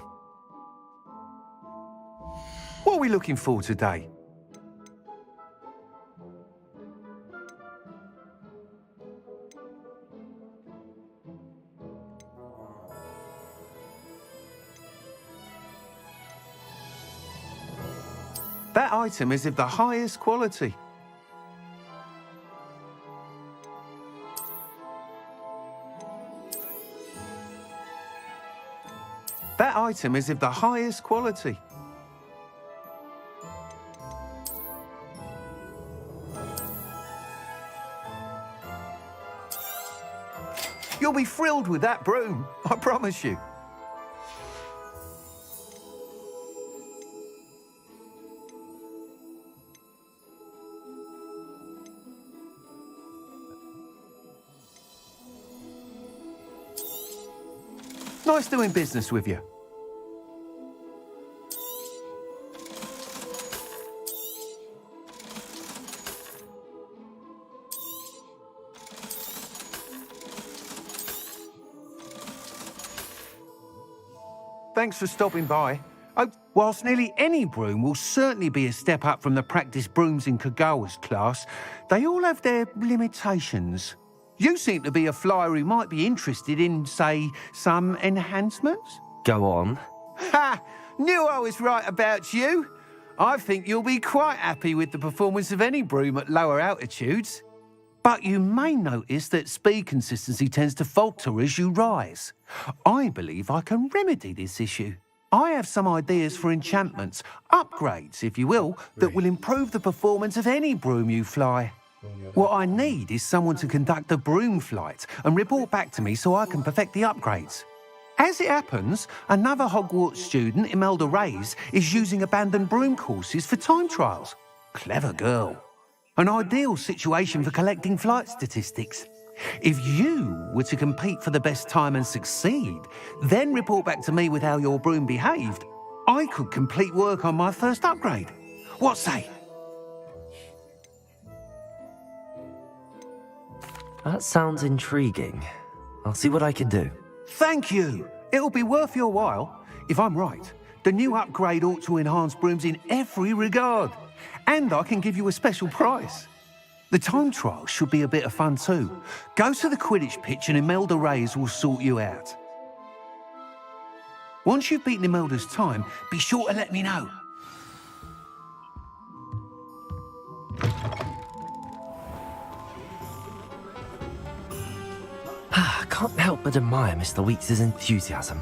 Speaker 12: What are we looking for today? That item is of the highest quality. That item is of the highest quality. You'll be thrilled with that broom, I promise you. Nice doing business with you. Thanks for stopping by. Oh, whilst nearly any broom will certainly be a step up from the practice brooms in Kagawa's class, they all have their limitations. You seem to be a flyer who might be interested in, say, some enhancements?
Speaker 1: Go on.
Speaker 12: Ha! Knew I was right about you. I think you'll be quite happy with the performance of any broom at lower altitudes. But you may notice that speed consistency tends to falter as you rise. I believe I can remedy this issue. I have some ideas for enchantments, upgrades, if you will, that will improve the performance of any broom you fly. What I need is someone to conduct a broom flight and report back to me so I can perfect the upgrades. As it happens, another Hogwarts student, Imelda Reyes, is using abandoned broom courses for time trials. Clever girl. An ideal situation for collecting flight statistics. If you were to compete for the best time and succeed, then report back to me with how your broom behaved, I could complete work on my first upgrade. What say?
Speaker 1: That sounds intriguing. I'll see what I can do.
Speaker 12: Thank you. It'll be worth your while. If I'm right, the new upgrade ought to enhance brooms in every regard. And I can give you a special price. The time trial should be a bit of fun too. Go to the Quidditch pitch and Imelda Reyes will sort you out. Once you've beaten Imelda's time, be sure to let me know.
Speaker 1: I can't help but admire Mr. Weeks' enthusiasm.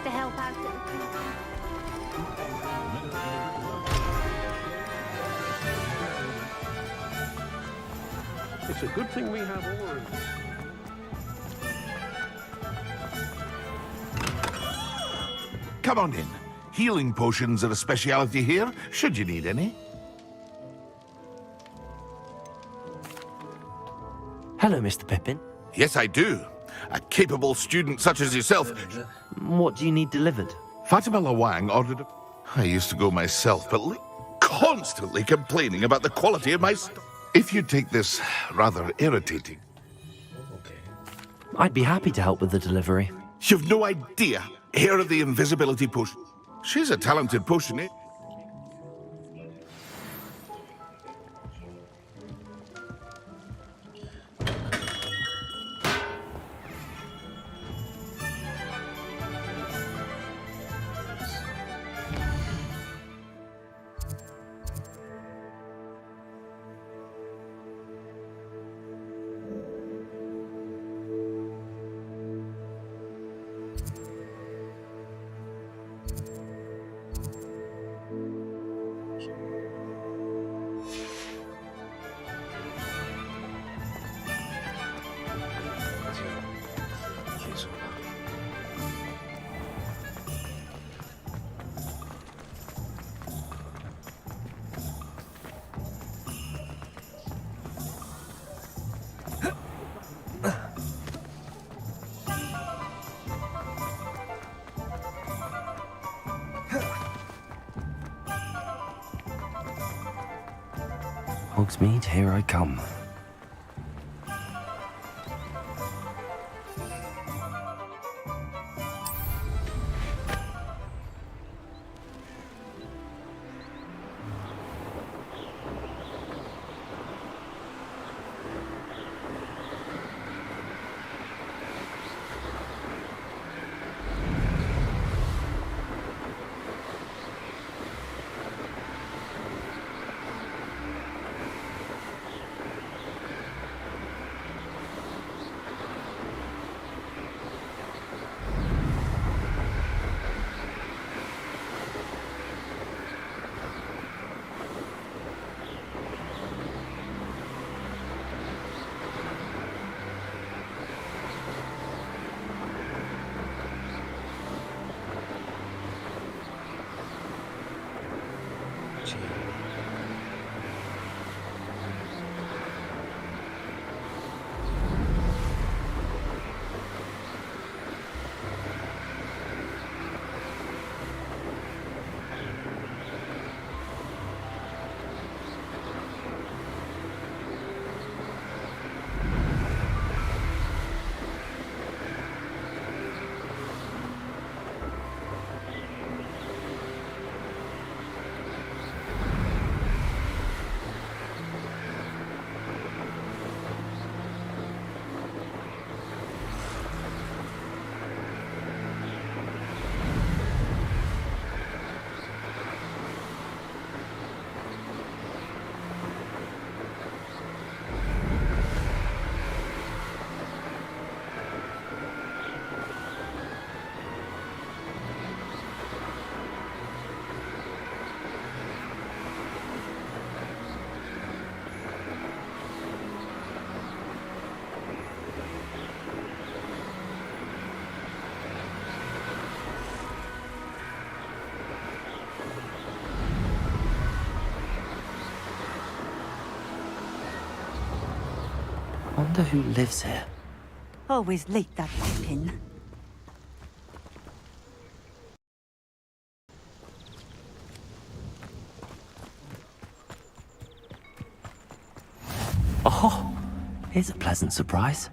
Speaker 11: to help out.
Speaker 3: It's a good thing we have oars.
Speaker 6: Come on in. Healing potions are a speciality here, should you need any.
Speaker 1: Hello, Mr. Pippin.
Speaker 6: Yes, I do. A capable student such as yourself.
Speaker 1: What do you need delivered?
Speaker 6: Fatima Lawang ordered a... I used to go myself, but constantly complaining about the quality of my stuff. If you take this rather irritating...
Speaker 1: I'd be happy to help with the delivery.
Speaker 6: You've no idea. Hear of the invisibility potion. She's a talented potionist.
Speaker 1: Hogsmeade, here I come. Wonder who lives here.
Speaker 4: Always late, that Pippin.
Speaker 1: Oh, here's a pleasant surprise.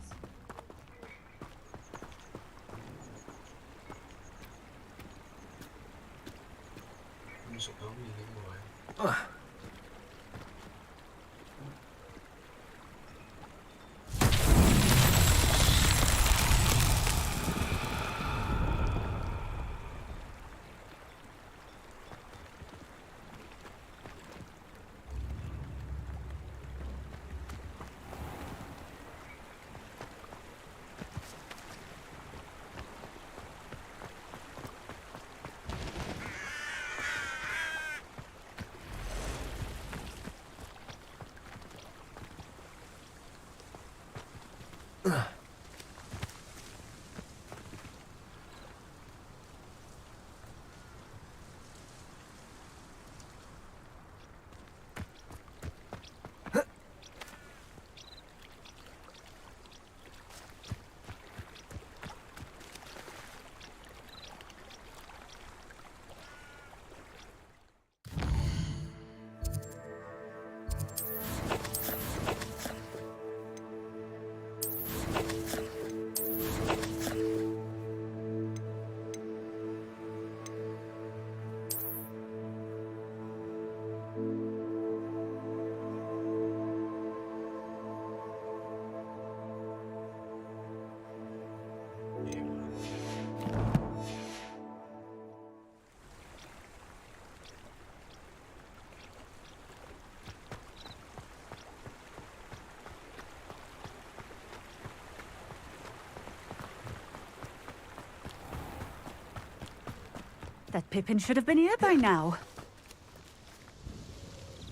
Speaker 5: That Pippin should have been here by now.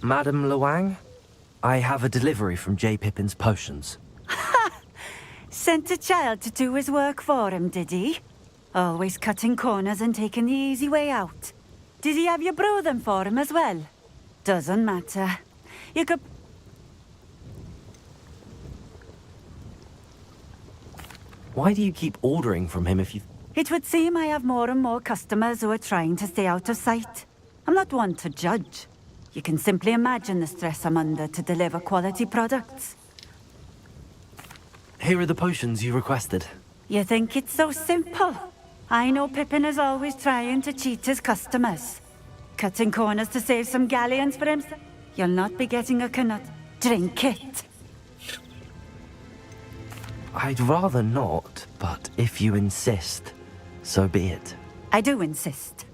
Speaker 1: Madam Luang, I have a delivery from J. Pippin's potions.
Speaker 14: Sent a child to do his work for him, did he? Always cutting corners and taking the easy way out. Did he have you brew them for him as well? Doesn't matter. You could...
Speaker 1: Why do you keep ordering from him if you...
Speaker 14: It would seem I have more and more customers who are trying to stay out of sight. I'm not one to judge. You can simply imagine the stress I'm under to deliver quality products.
Speaker 1: Here are the potions you requested.
Speaker 14: You think it's so simple? I know Pippin is always trying to cheat his customers. Cutting corners to save some galleons for himself. You'll not be getting a Knut. Drink it.
Speaker 1: I'd rather not, but if you insist, so be it.
Speaker 14: I do insist.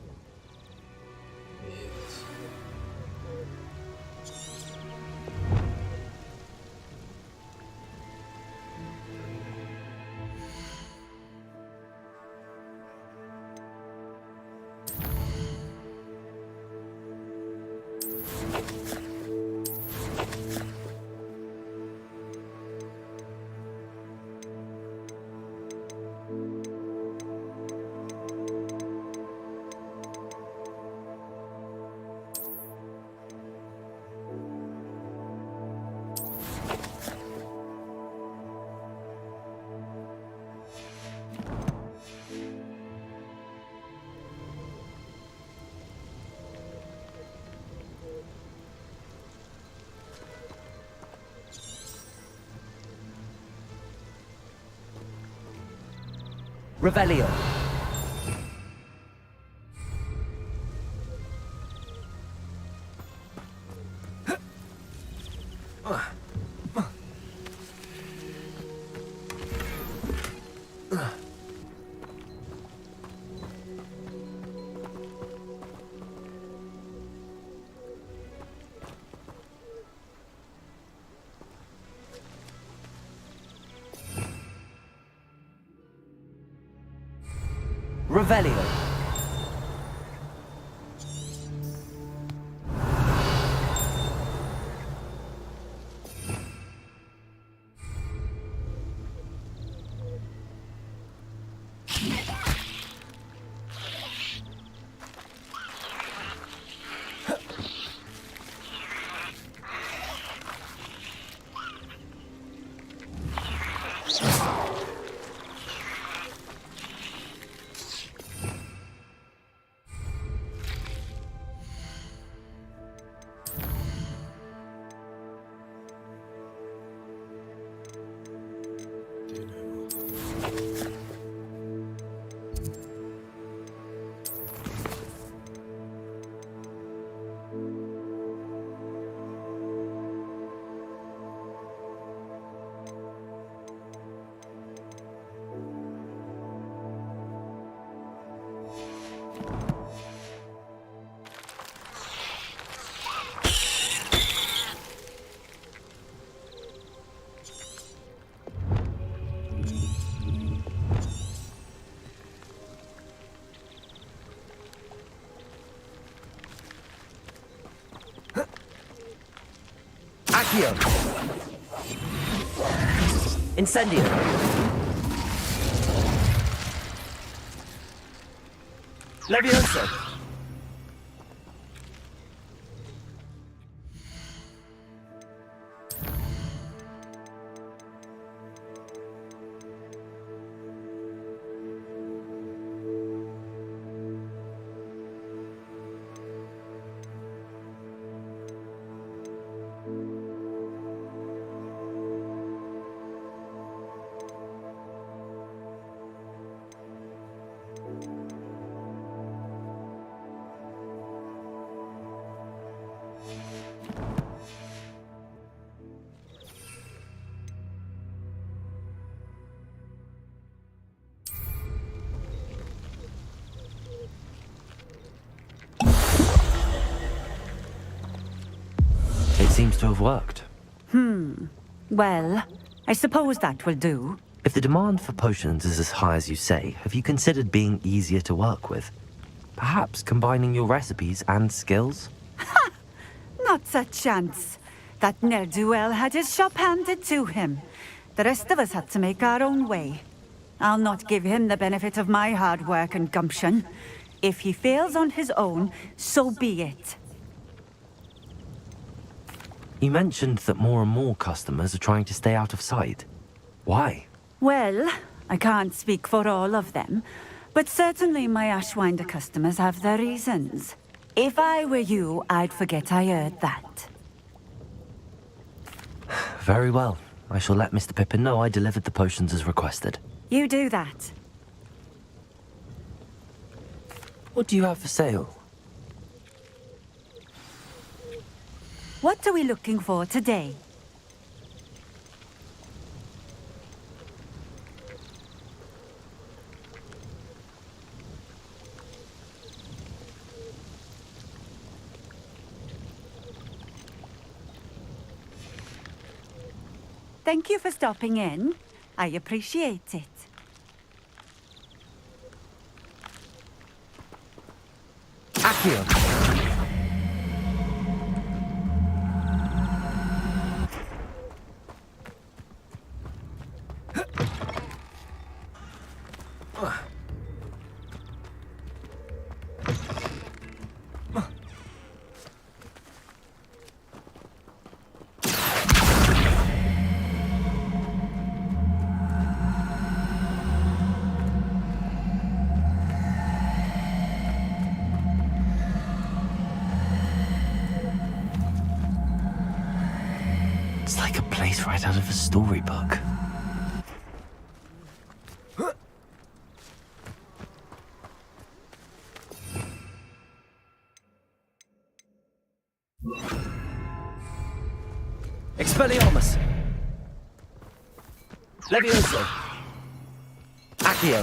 Speaker 1: Revelio. Revelio. Accio. Incendio. Levioso. Seems to have worked.
Speaker 14: Well, I suppose that will do.
Speaker 1: If the demand for potions is as high as you say, have you considered being easier to work with? Perhaps combining your recipes and skills?
Speaker 14: Not a chance. That ne'er-do-well had his shop handed to him. The rest of us had to make our own way. I'll not give him the benefit of my hard work and gumption. If he fails on his own, so be it.
Speaker 1: You mentioned that more and more customers are trying to stay out of sight. Why?
Speaker 14: Well, I can't speak for all of them, but certainly my Ashwinder customers have their reasons. If I were you, I'd forget I heard that.
Speaker 1: Very well. I shall let Mr. Pippin know I delivered the potions as requested.
Speaker 14: You do that.
Speaker 1: What do you have for sale?
Speaker 14: What are we looking for today? Thank you for stopping in. I appreciate it.
Speaker 1: Accio! It's like a place right out of a storybook. Expelliarmus! Levioso! Accio!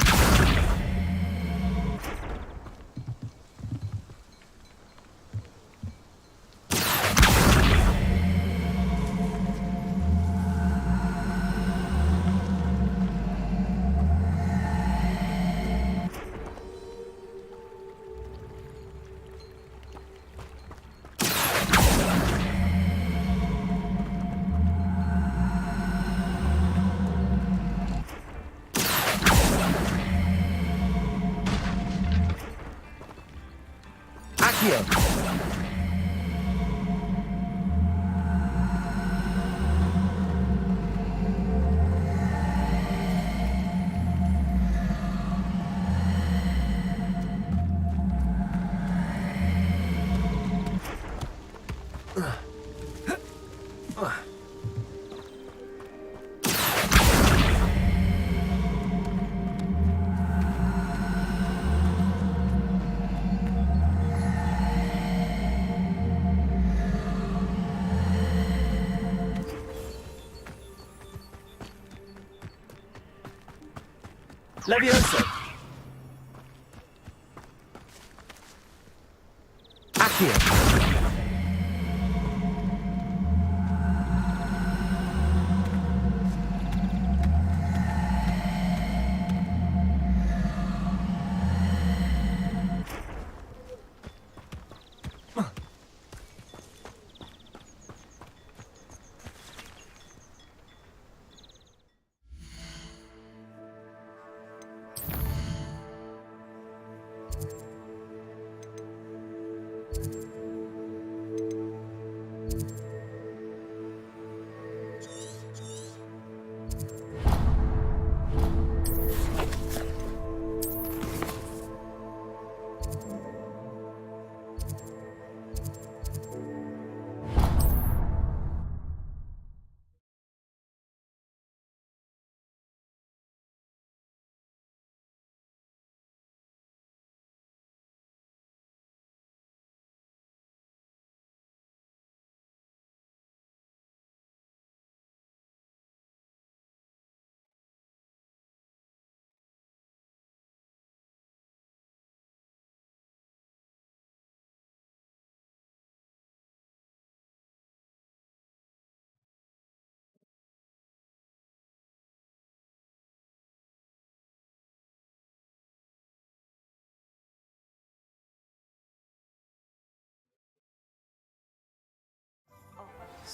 Speaker 1: Levioso! Accio!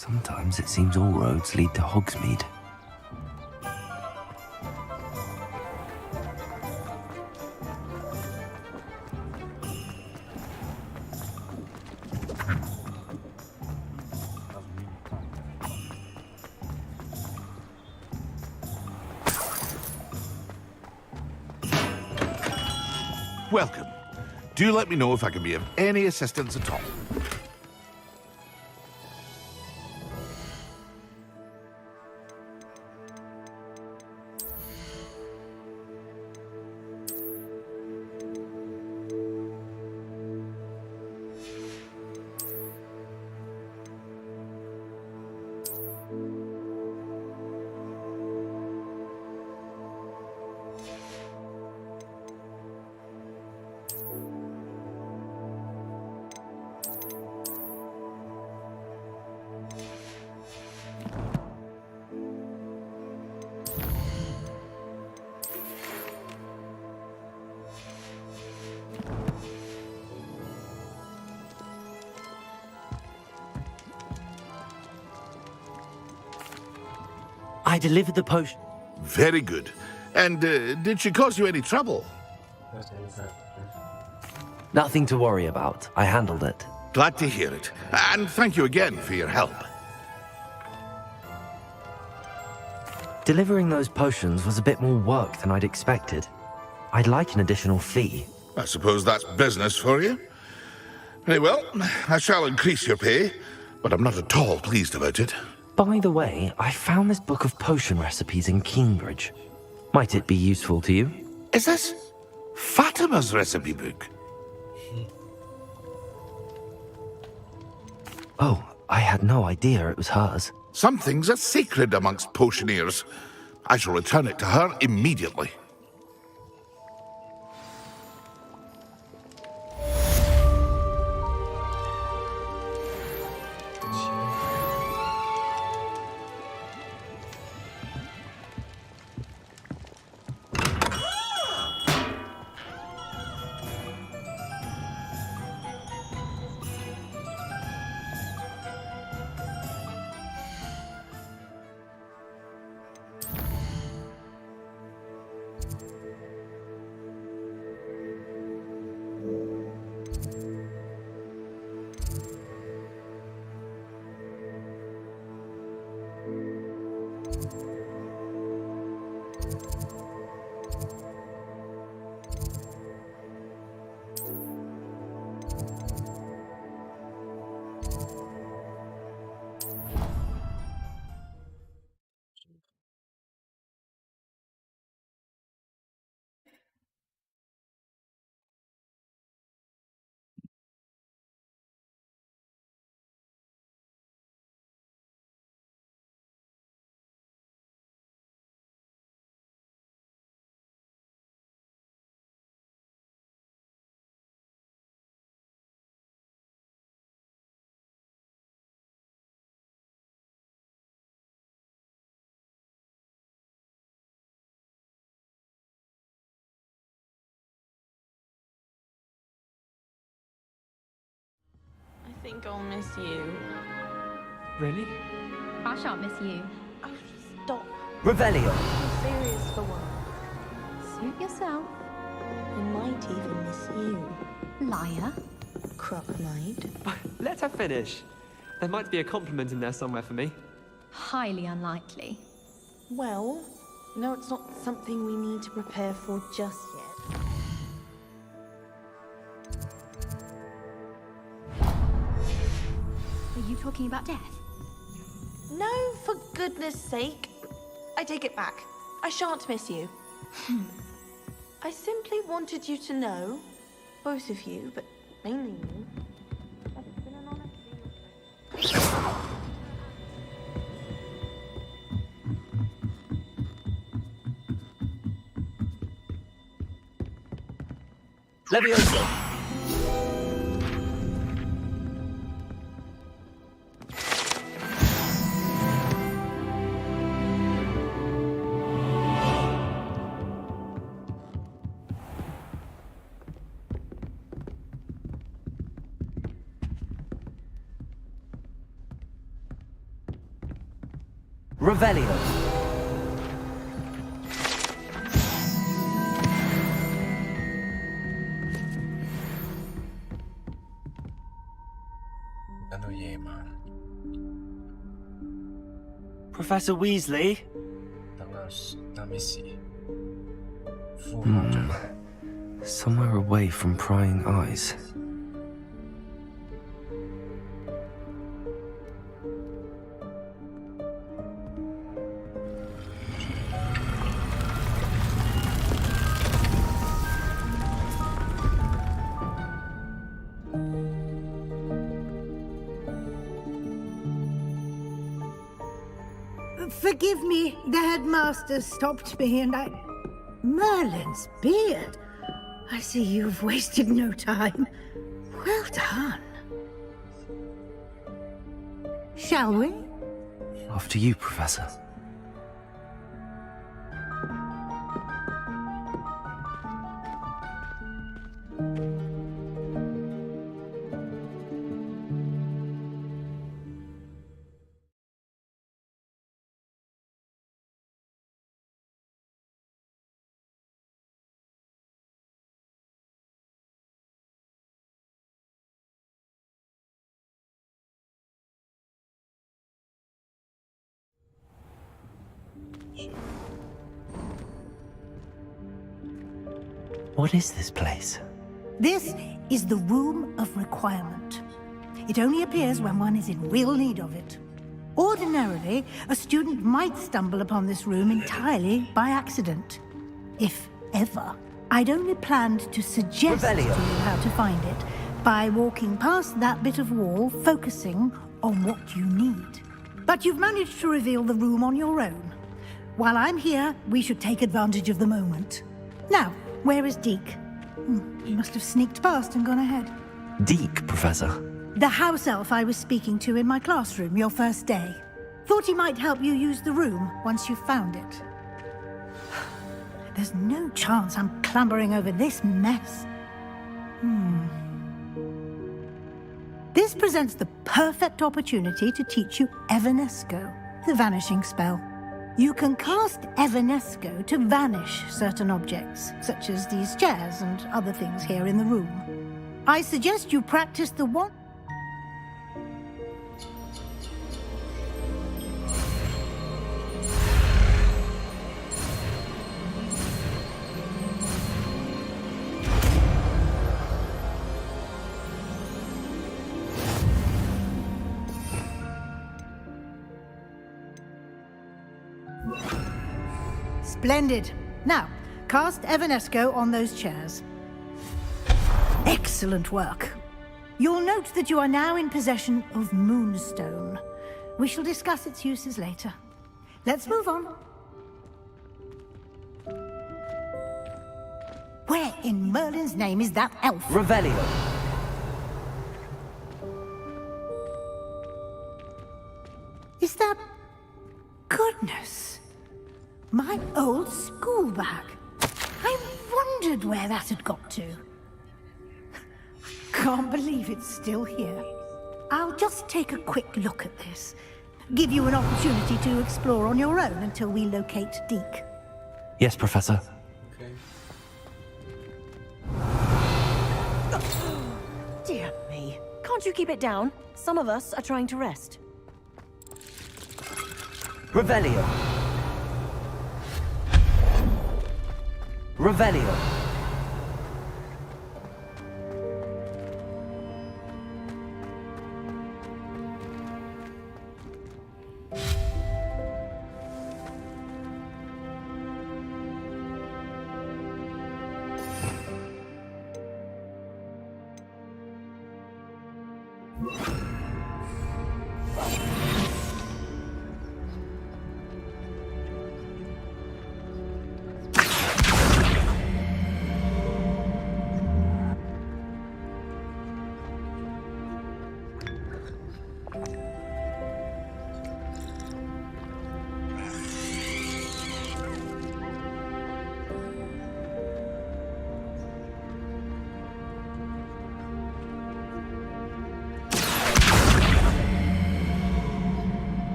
Speaker 1: Sometimes it seems all roads lead to Hogsmeade.
Speaker 6: Welcome. Do let me know if I can be of any assistance at all.
Speaker 1: I delivered the potion.
Speaker 6: Very good. And did she cause you any trouble?
Speaker 1: Nothing to worry about. I handled it.
Speaker 6: Glad to hear it. And thank you again for your help.
Speaker 1: Delivering those potions was a bit more work than I'd expected. I'd like an additional fee.
Speaker 6: I suppose that's business for you. Very well, I shall increase your pay, but I'm not at all pleased about it.
Speaker 1: By the way, I found this book of potion recipes in Cambridge. Might it be useful to you?
Speaker 6: Is this Fatima's recipe book?
Speaker 1: Oh, I had no idea it was hers.
Speaker 6: Some things are sacred amongst potioneers. I shall return it to her immediately.
Speaker 15: I think I'll miss you.
Speaker 16: Really?
Speaker 11: I shan't miss you.
Speaker 15: Oh, stop.
Speaker 1: Revelio.
Speaker 15: I'm serious for once.
Speaker 11: Suit yourself.
Speaker 15: I might even miss you.
Speaker 11: Liar.
Speaker 15: Croc might.
Speaker 16: Let her finish. There might be a compliment in there somewhere for me.
Speaker 11: Highly unlikely.
Speaker 15: Well, no, it's not something we need to prepare for just yet.
Speaker 11: Are you talking about death?
Speaker 15: No, for goodness sake. I take it back. I shan't miss you. I simply wanted you to know, both of you, but mainly you, that it's been an honor to be your friend.
Speaker 1: Levioso. Revelio. Professor Weasley? Somewhere away from prying eyes.
Speaker 13: Forgive me, the headmaster stopped me and I... Merlin's beard. I see you've wasted no time. Well done. Shall we?
Speaker 1: After you, Professor. What is this place?
Speaker 13: This is the Room of Requirement. It only appears when one is in real need of it. Ordinarily, a student might stumble upon this room entirely by accident. If ever. I'd only planned to suggest to you how to find it by walking past that bit of wall, focusing on what you need. But you've managed to reveal the room on your own. While I'm here, we should take advantage of the moment. Now, where is Deke? He must have sneaked past and gone ahead.
Speaker 1: Deke, Professor.
Speaker 13: The house elf I was speaking to in my classroom your first day. Thought he might help you use the room once you found it. There's no chance I'm clambering over this mess. This presents the perfect opportunity to teach you Evanesco, the vanishing spell. You can cast Evanesco to vanish certain objects, such as these chairs and other things here in the room. I suggest you practice the one... Splendid. Now, cast Evanesco on those chairs. Excellent work. You'll note that you are now in possession of Moonstone. We shall discuss its uses later. Let's move on. Where in Merlin's name is that elf?
Speaker 1: Revelio.
Speaker 13: Is that... Goodness. My old school bag. I wondered where that had got to. Can't believe it's still here. I'll just take a quick look at this. Give you an opportunity to explore on your own until we locate Deke.
Speaker 1: Yes, Professor.
Speaker 17: Dear me. Can't you keep it down? Some of us are trying to rest.
Speaker 1: Revelio. Revelio.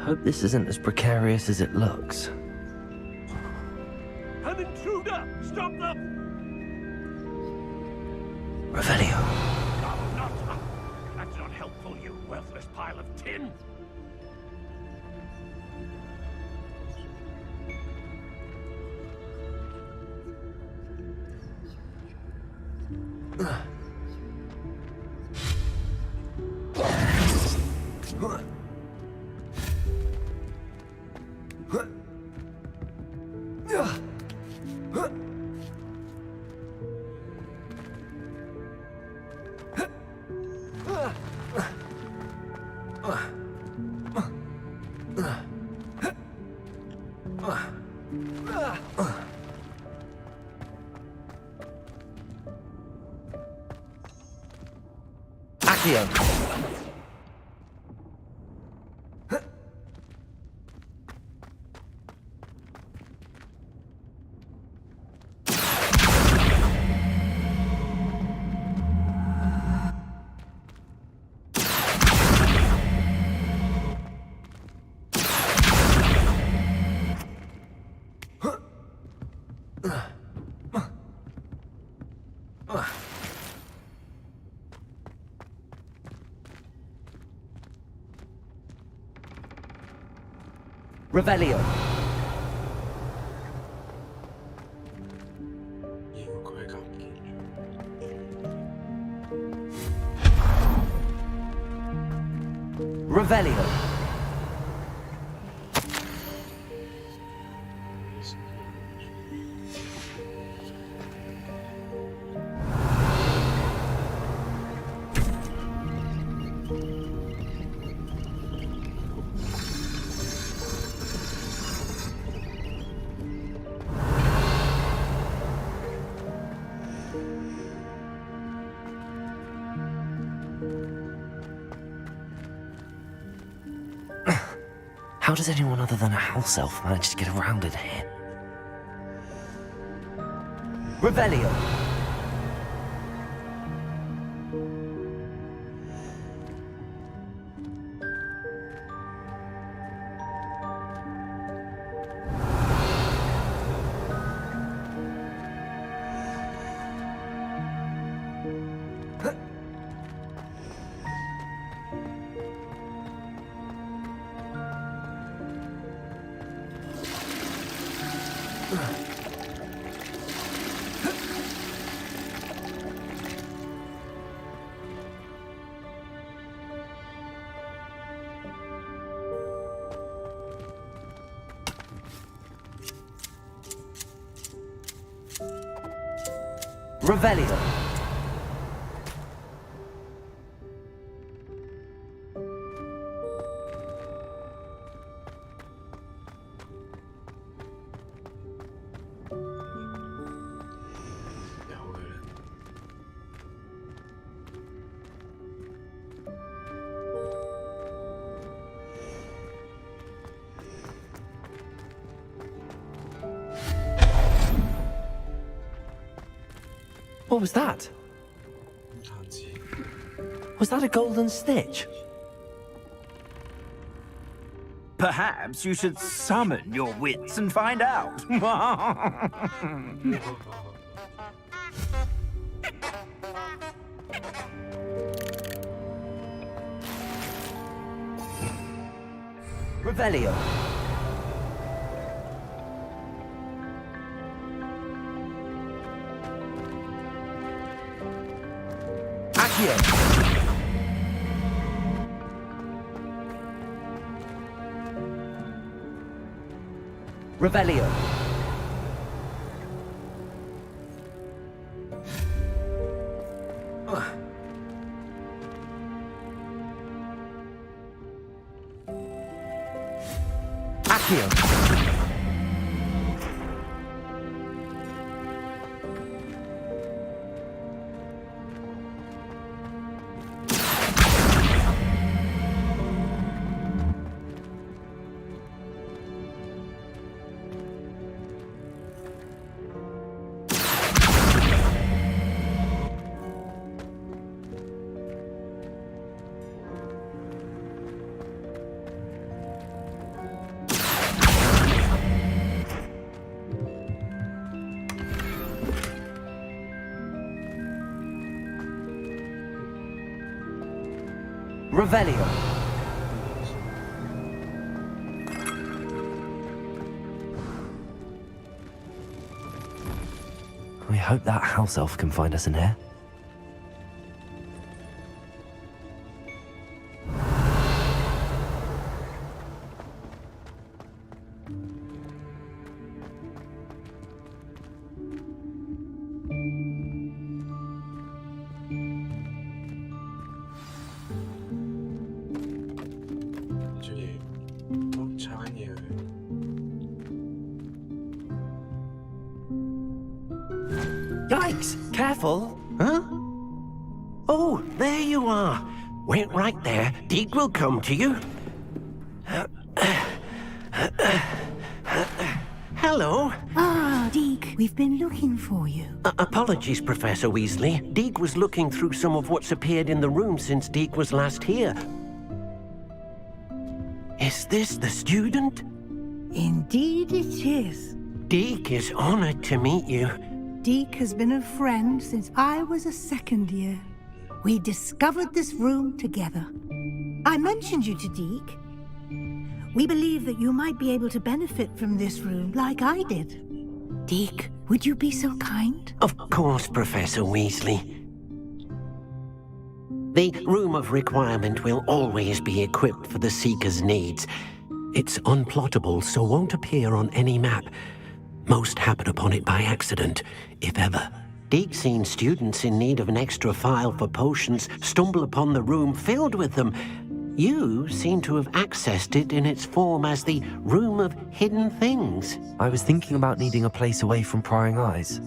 Speaker 1: Hope this isn't as precarious as it looks.
Speaker 3: An intruder! Stop them!
Speaker 1: Revelio.
Speaker 3: No, not... That's not helpful, you worthless pile of tin!
Speaker 1: Accio. Revelio. Revelio. How does anyone other than a house elf manage to get around in here? Revelio. Revelio. What was that? Was that a golden snitch?
Speaker 18: Perhaps you should summon your wits and find out.
Speaker 1: Revelio. Accio. Revelio. Accio. Revelio. I hope that house elf can find us in here.
Speaker 8: Yikes!
Speaker 1: Careful!
Speaker 8: Huh? Oh, there you are. Wait right there. Deke will come to you. Hello.
Speaker 13: Ah, Deke, we've been looking for you.
Speaker 8: Apologies, Professor Weasley. Deke was looking through some of what's appeared in the room since Deke was last here. Is this the student?
Speaker 13: Indeed it is.
Speaker 8: Deke is honored to meet you.
Speaker 13: Deke has been a friend since I was a second year. We discovered this room together. I mentioned you to Deke. We believe that you might be able to benefit from this room like I did. Deke, would you be so kind?
Speaker 8: Of course, Professor Weasley. The Room of Requirement will always be equipped for the Seeker's needs. It's unplottable, so won't appear on any map. Most happen upon it by accident, if ever. Deke's seen students in need of an extra file for potions stumble upon the room filled with them. You seem to have accessed it in its form as the Room of Hidden Things.
Speaker 1: I was thinking about needing a place away from prying eyes.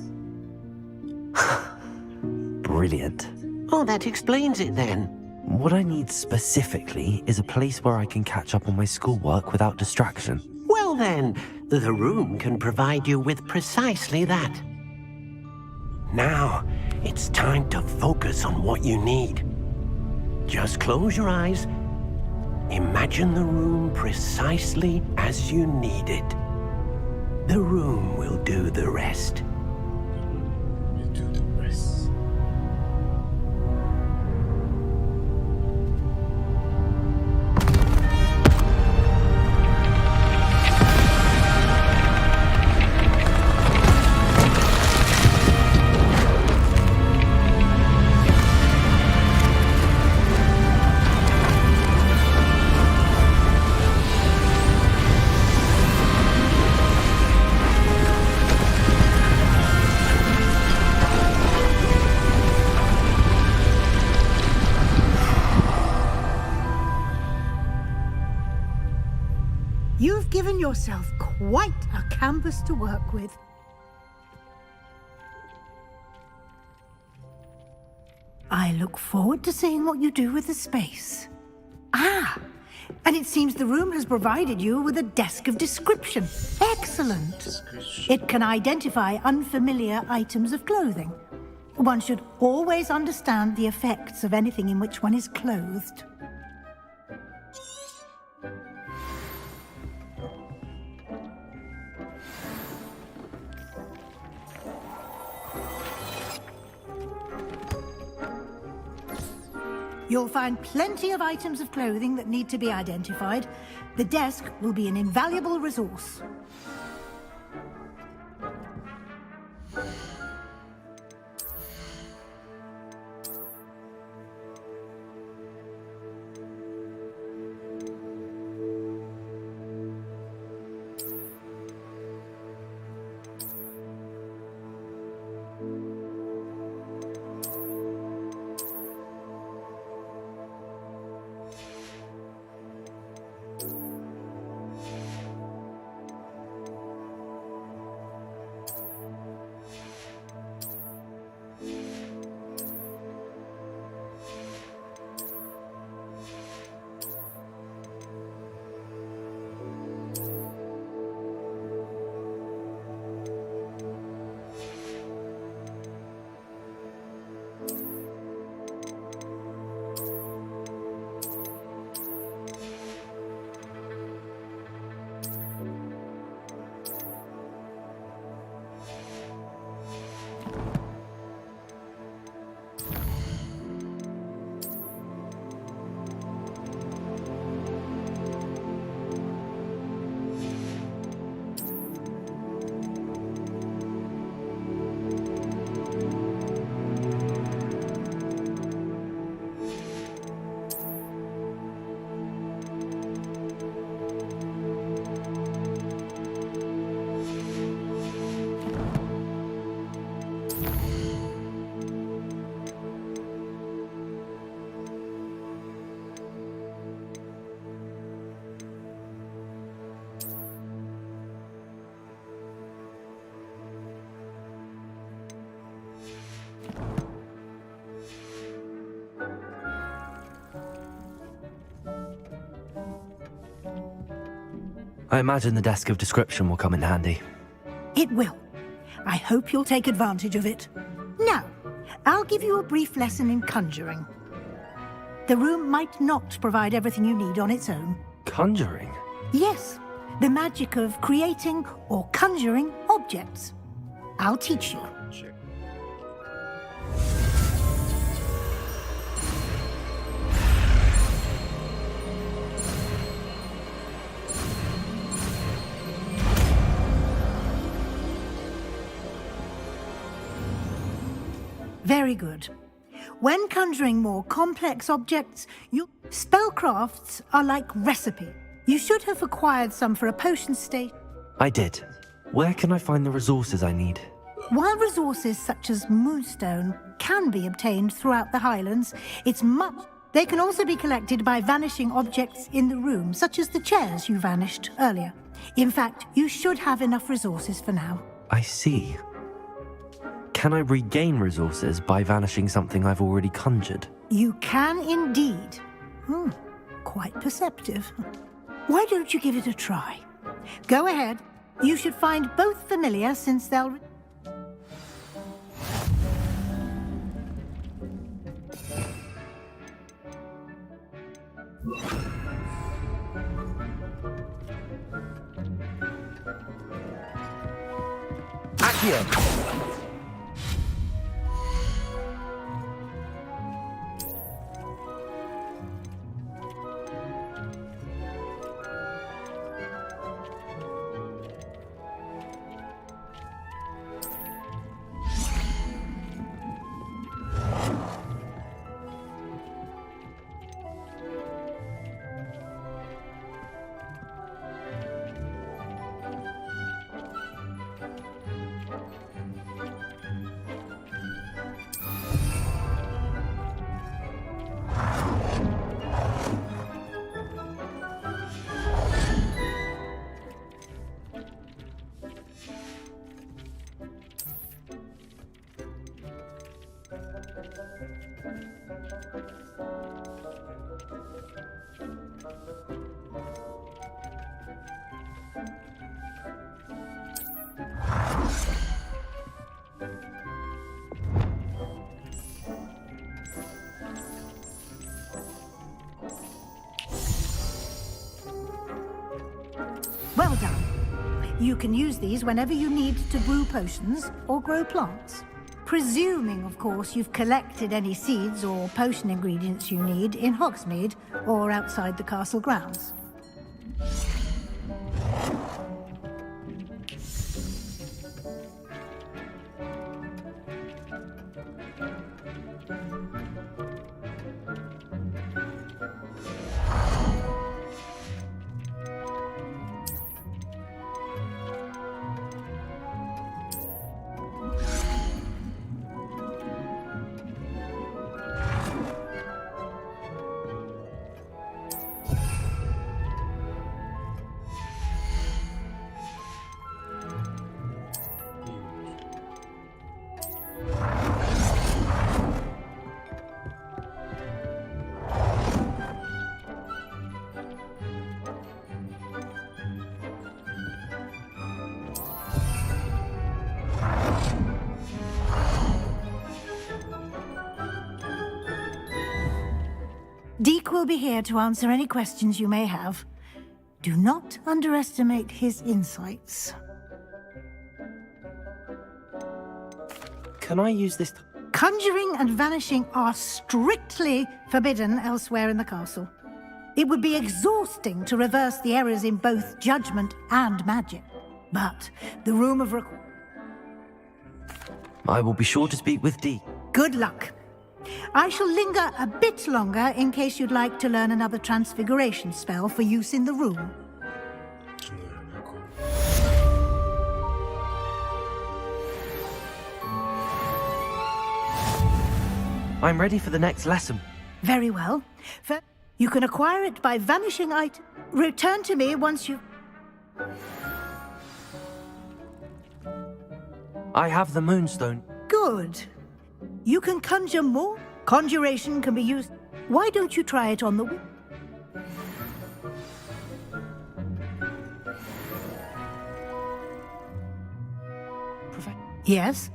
Speaker 1: Brilliant.
Speaker 8: Oh, that explains it then.
Speaker 1: What I need specifically is a place where I can catch up on my schoolwork without distraction.
Speaker 8: Well then, the room can provide you with precisely that. Now, it's time to focus on what you need. Just close your eyes. Imagine the room precisely as you need it. The room will do the rest.
Speaker 13: You've given yourself quite a canvas to work with. I look forward to seeing what you do with the space. Ah, and it seems the room has provided you with a desk of description. Excellent. It can identify unfamiliar items of clothing. One should always understand the effects of anything in which one is clothed. You'll find plenty of items of clothing that need to be identified. The desk will be an invaluable resource.
Speaker 1: I imagine the desk of description will come in handy.
Speaker 13: It will. I hope you'll take advantage of it. Now, I'll give you a brief lesson in conjuring. The room might not provide everything you need on its own.
Speaker 1: Conjuring?
Speaker 13: Yes, the magic of creating or conjuring objects. I'll teach you. Very good. When conjuring more complex objects, spellcrafts are like recipe. You should have acquired some for a potion state.
Speaker 1: I did. Where can I find the resources I need?
Speaker 13: While resources such as moonstone can be obtained throughout the Highlands, they can also be collected by vanishing objects in the room, such as the chairs you vanished earlier. In fact, you should have enough resources for now.
Speaker 1: I see. Can I regain resources by vanishing something I've already conjured?
Speaker 13: You can indeed. Quite perceptive. Why don't you give it a try? Go ahead. You should find both familiar since they'll...
Speaker 1: Accio!
Speaker 13: Well done. You can use these whenever you need to brew potions or grow plants. Presuming, of course, you've collected any seeds or potion ingredients you need in Hogsmeade or outside the castle grounds. Deke will be here to answer any questions you may have. Do not underestimate his insights.
Speaker 1: Can I use this?
Speaker 13: Conjuring and vanishing are strictly forbidden elsewhere in the castle. It would be exhausting to reverse the errors in both judgment and magic. But the room of...
Speaker 1: I will be sure to speak with Deke.
Speaker 13: Good luck. I shall linger a bit longer in case you'd like to learn another transfiguration spell for use in the room.
Speaker 1: I'm ready for the next lesson.
Speaker 13: Very well. You can acquire it by vanishing item. Return to me once you...
Speaker 1: I have the moonstone.
Speaker 13: Good. You can conjure more. Conjuration can be used. Why don't you try it on the... Yes?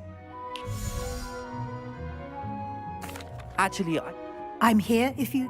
Speaker 1: Actually,
Speaker 13: I'm here if you...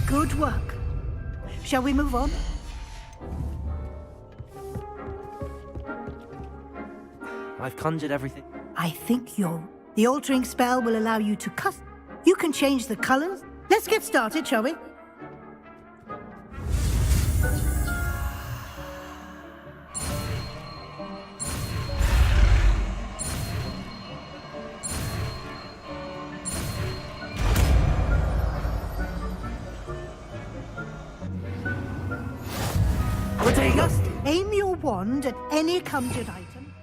Speaker 13: Good work. Shall we move on?
Speaker 1: I've conjured everything.
Speaker 13: I think the altering spell will allow you to You can change the colors. Let's get started, shall we? Just aim your wand at any conjured item.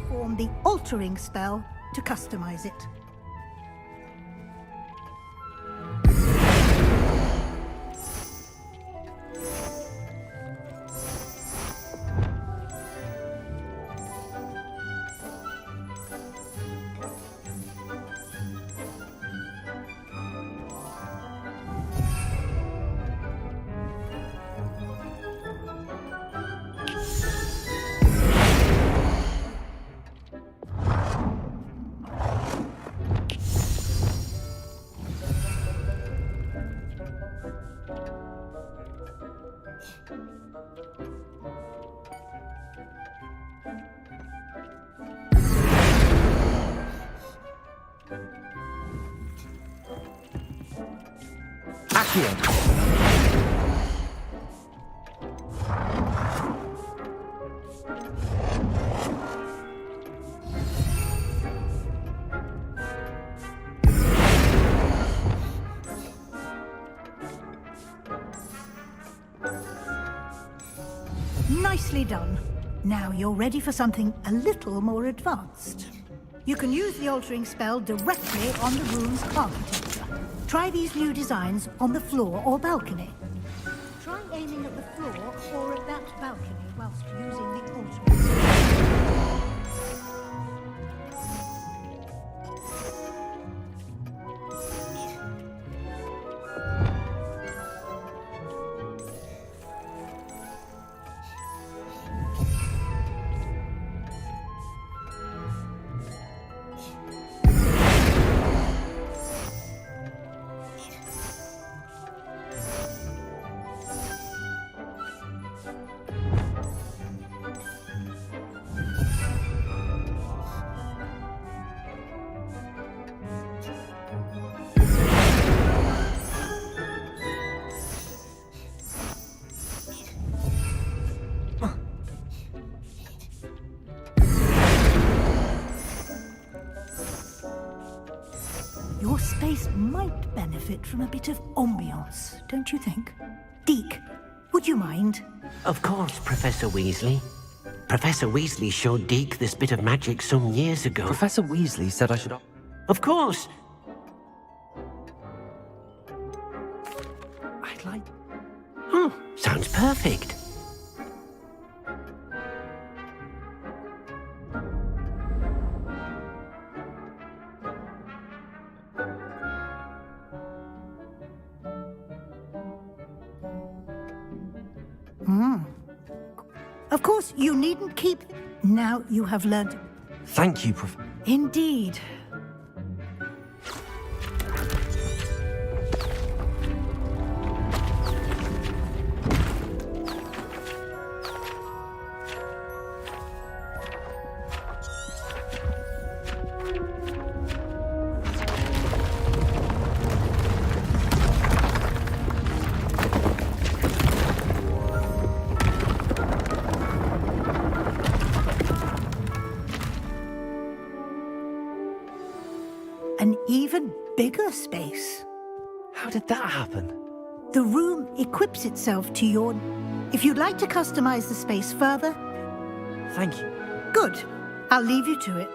Speaker 13: Form the altering spell to customize it. Nicely done. Now you're ready for something a little more advanced. You can use the altering spell directly on the room's architecture. Try these new designs on the floor or balcony. Try aiming at the floor or at that balcony whilst using the altering spell. place might benefit from a bit of ambiance, don't you think? Deke, would you mind?
Speaker 8: Of course, Professor Weasley. Professor Weasley showed Deke this bit of magic some years ago.
Speaker 1: Professor Weasley said I should...
Speaker 8: Of course!
Speaker 1: I'd like...
Speaker 8: Oh, sounds perfect.
Speaker 13: Of course, you needn't keep... Now you have learnt...
Speaker 1: Thank you, Prof...
Speaker 13: Indeed. An even bigger space.
Speaker 1: How did that happen?
Speaker 13: The room equips itself to your... If you'd like to customize the space further...
Speaker 1: Thank you.
Speaker 13: Good. I'll leave you to it.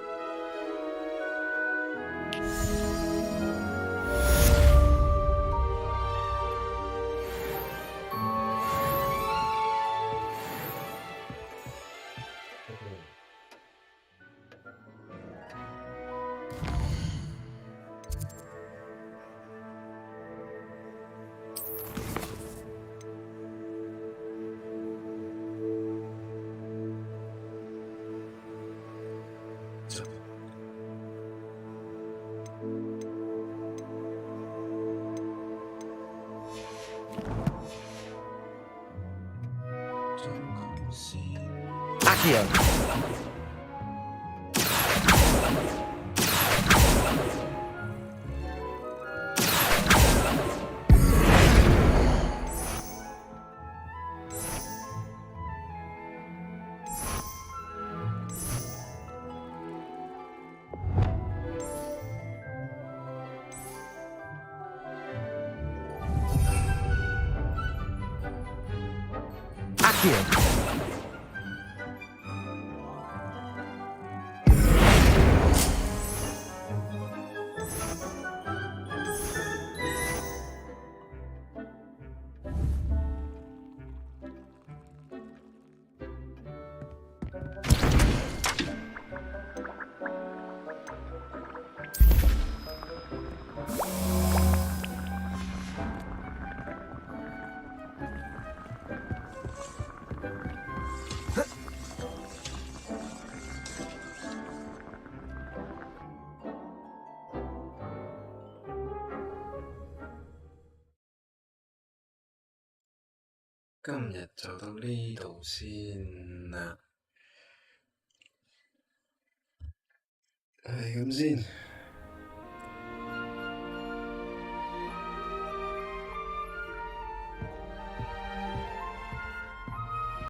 Speaker 1: Accio. Accio.
Speaker 19: 今日就到呢度先啦，係咁先。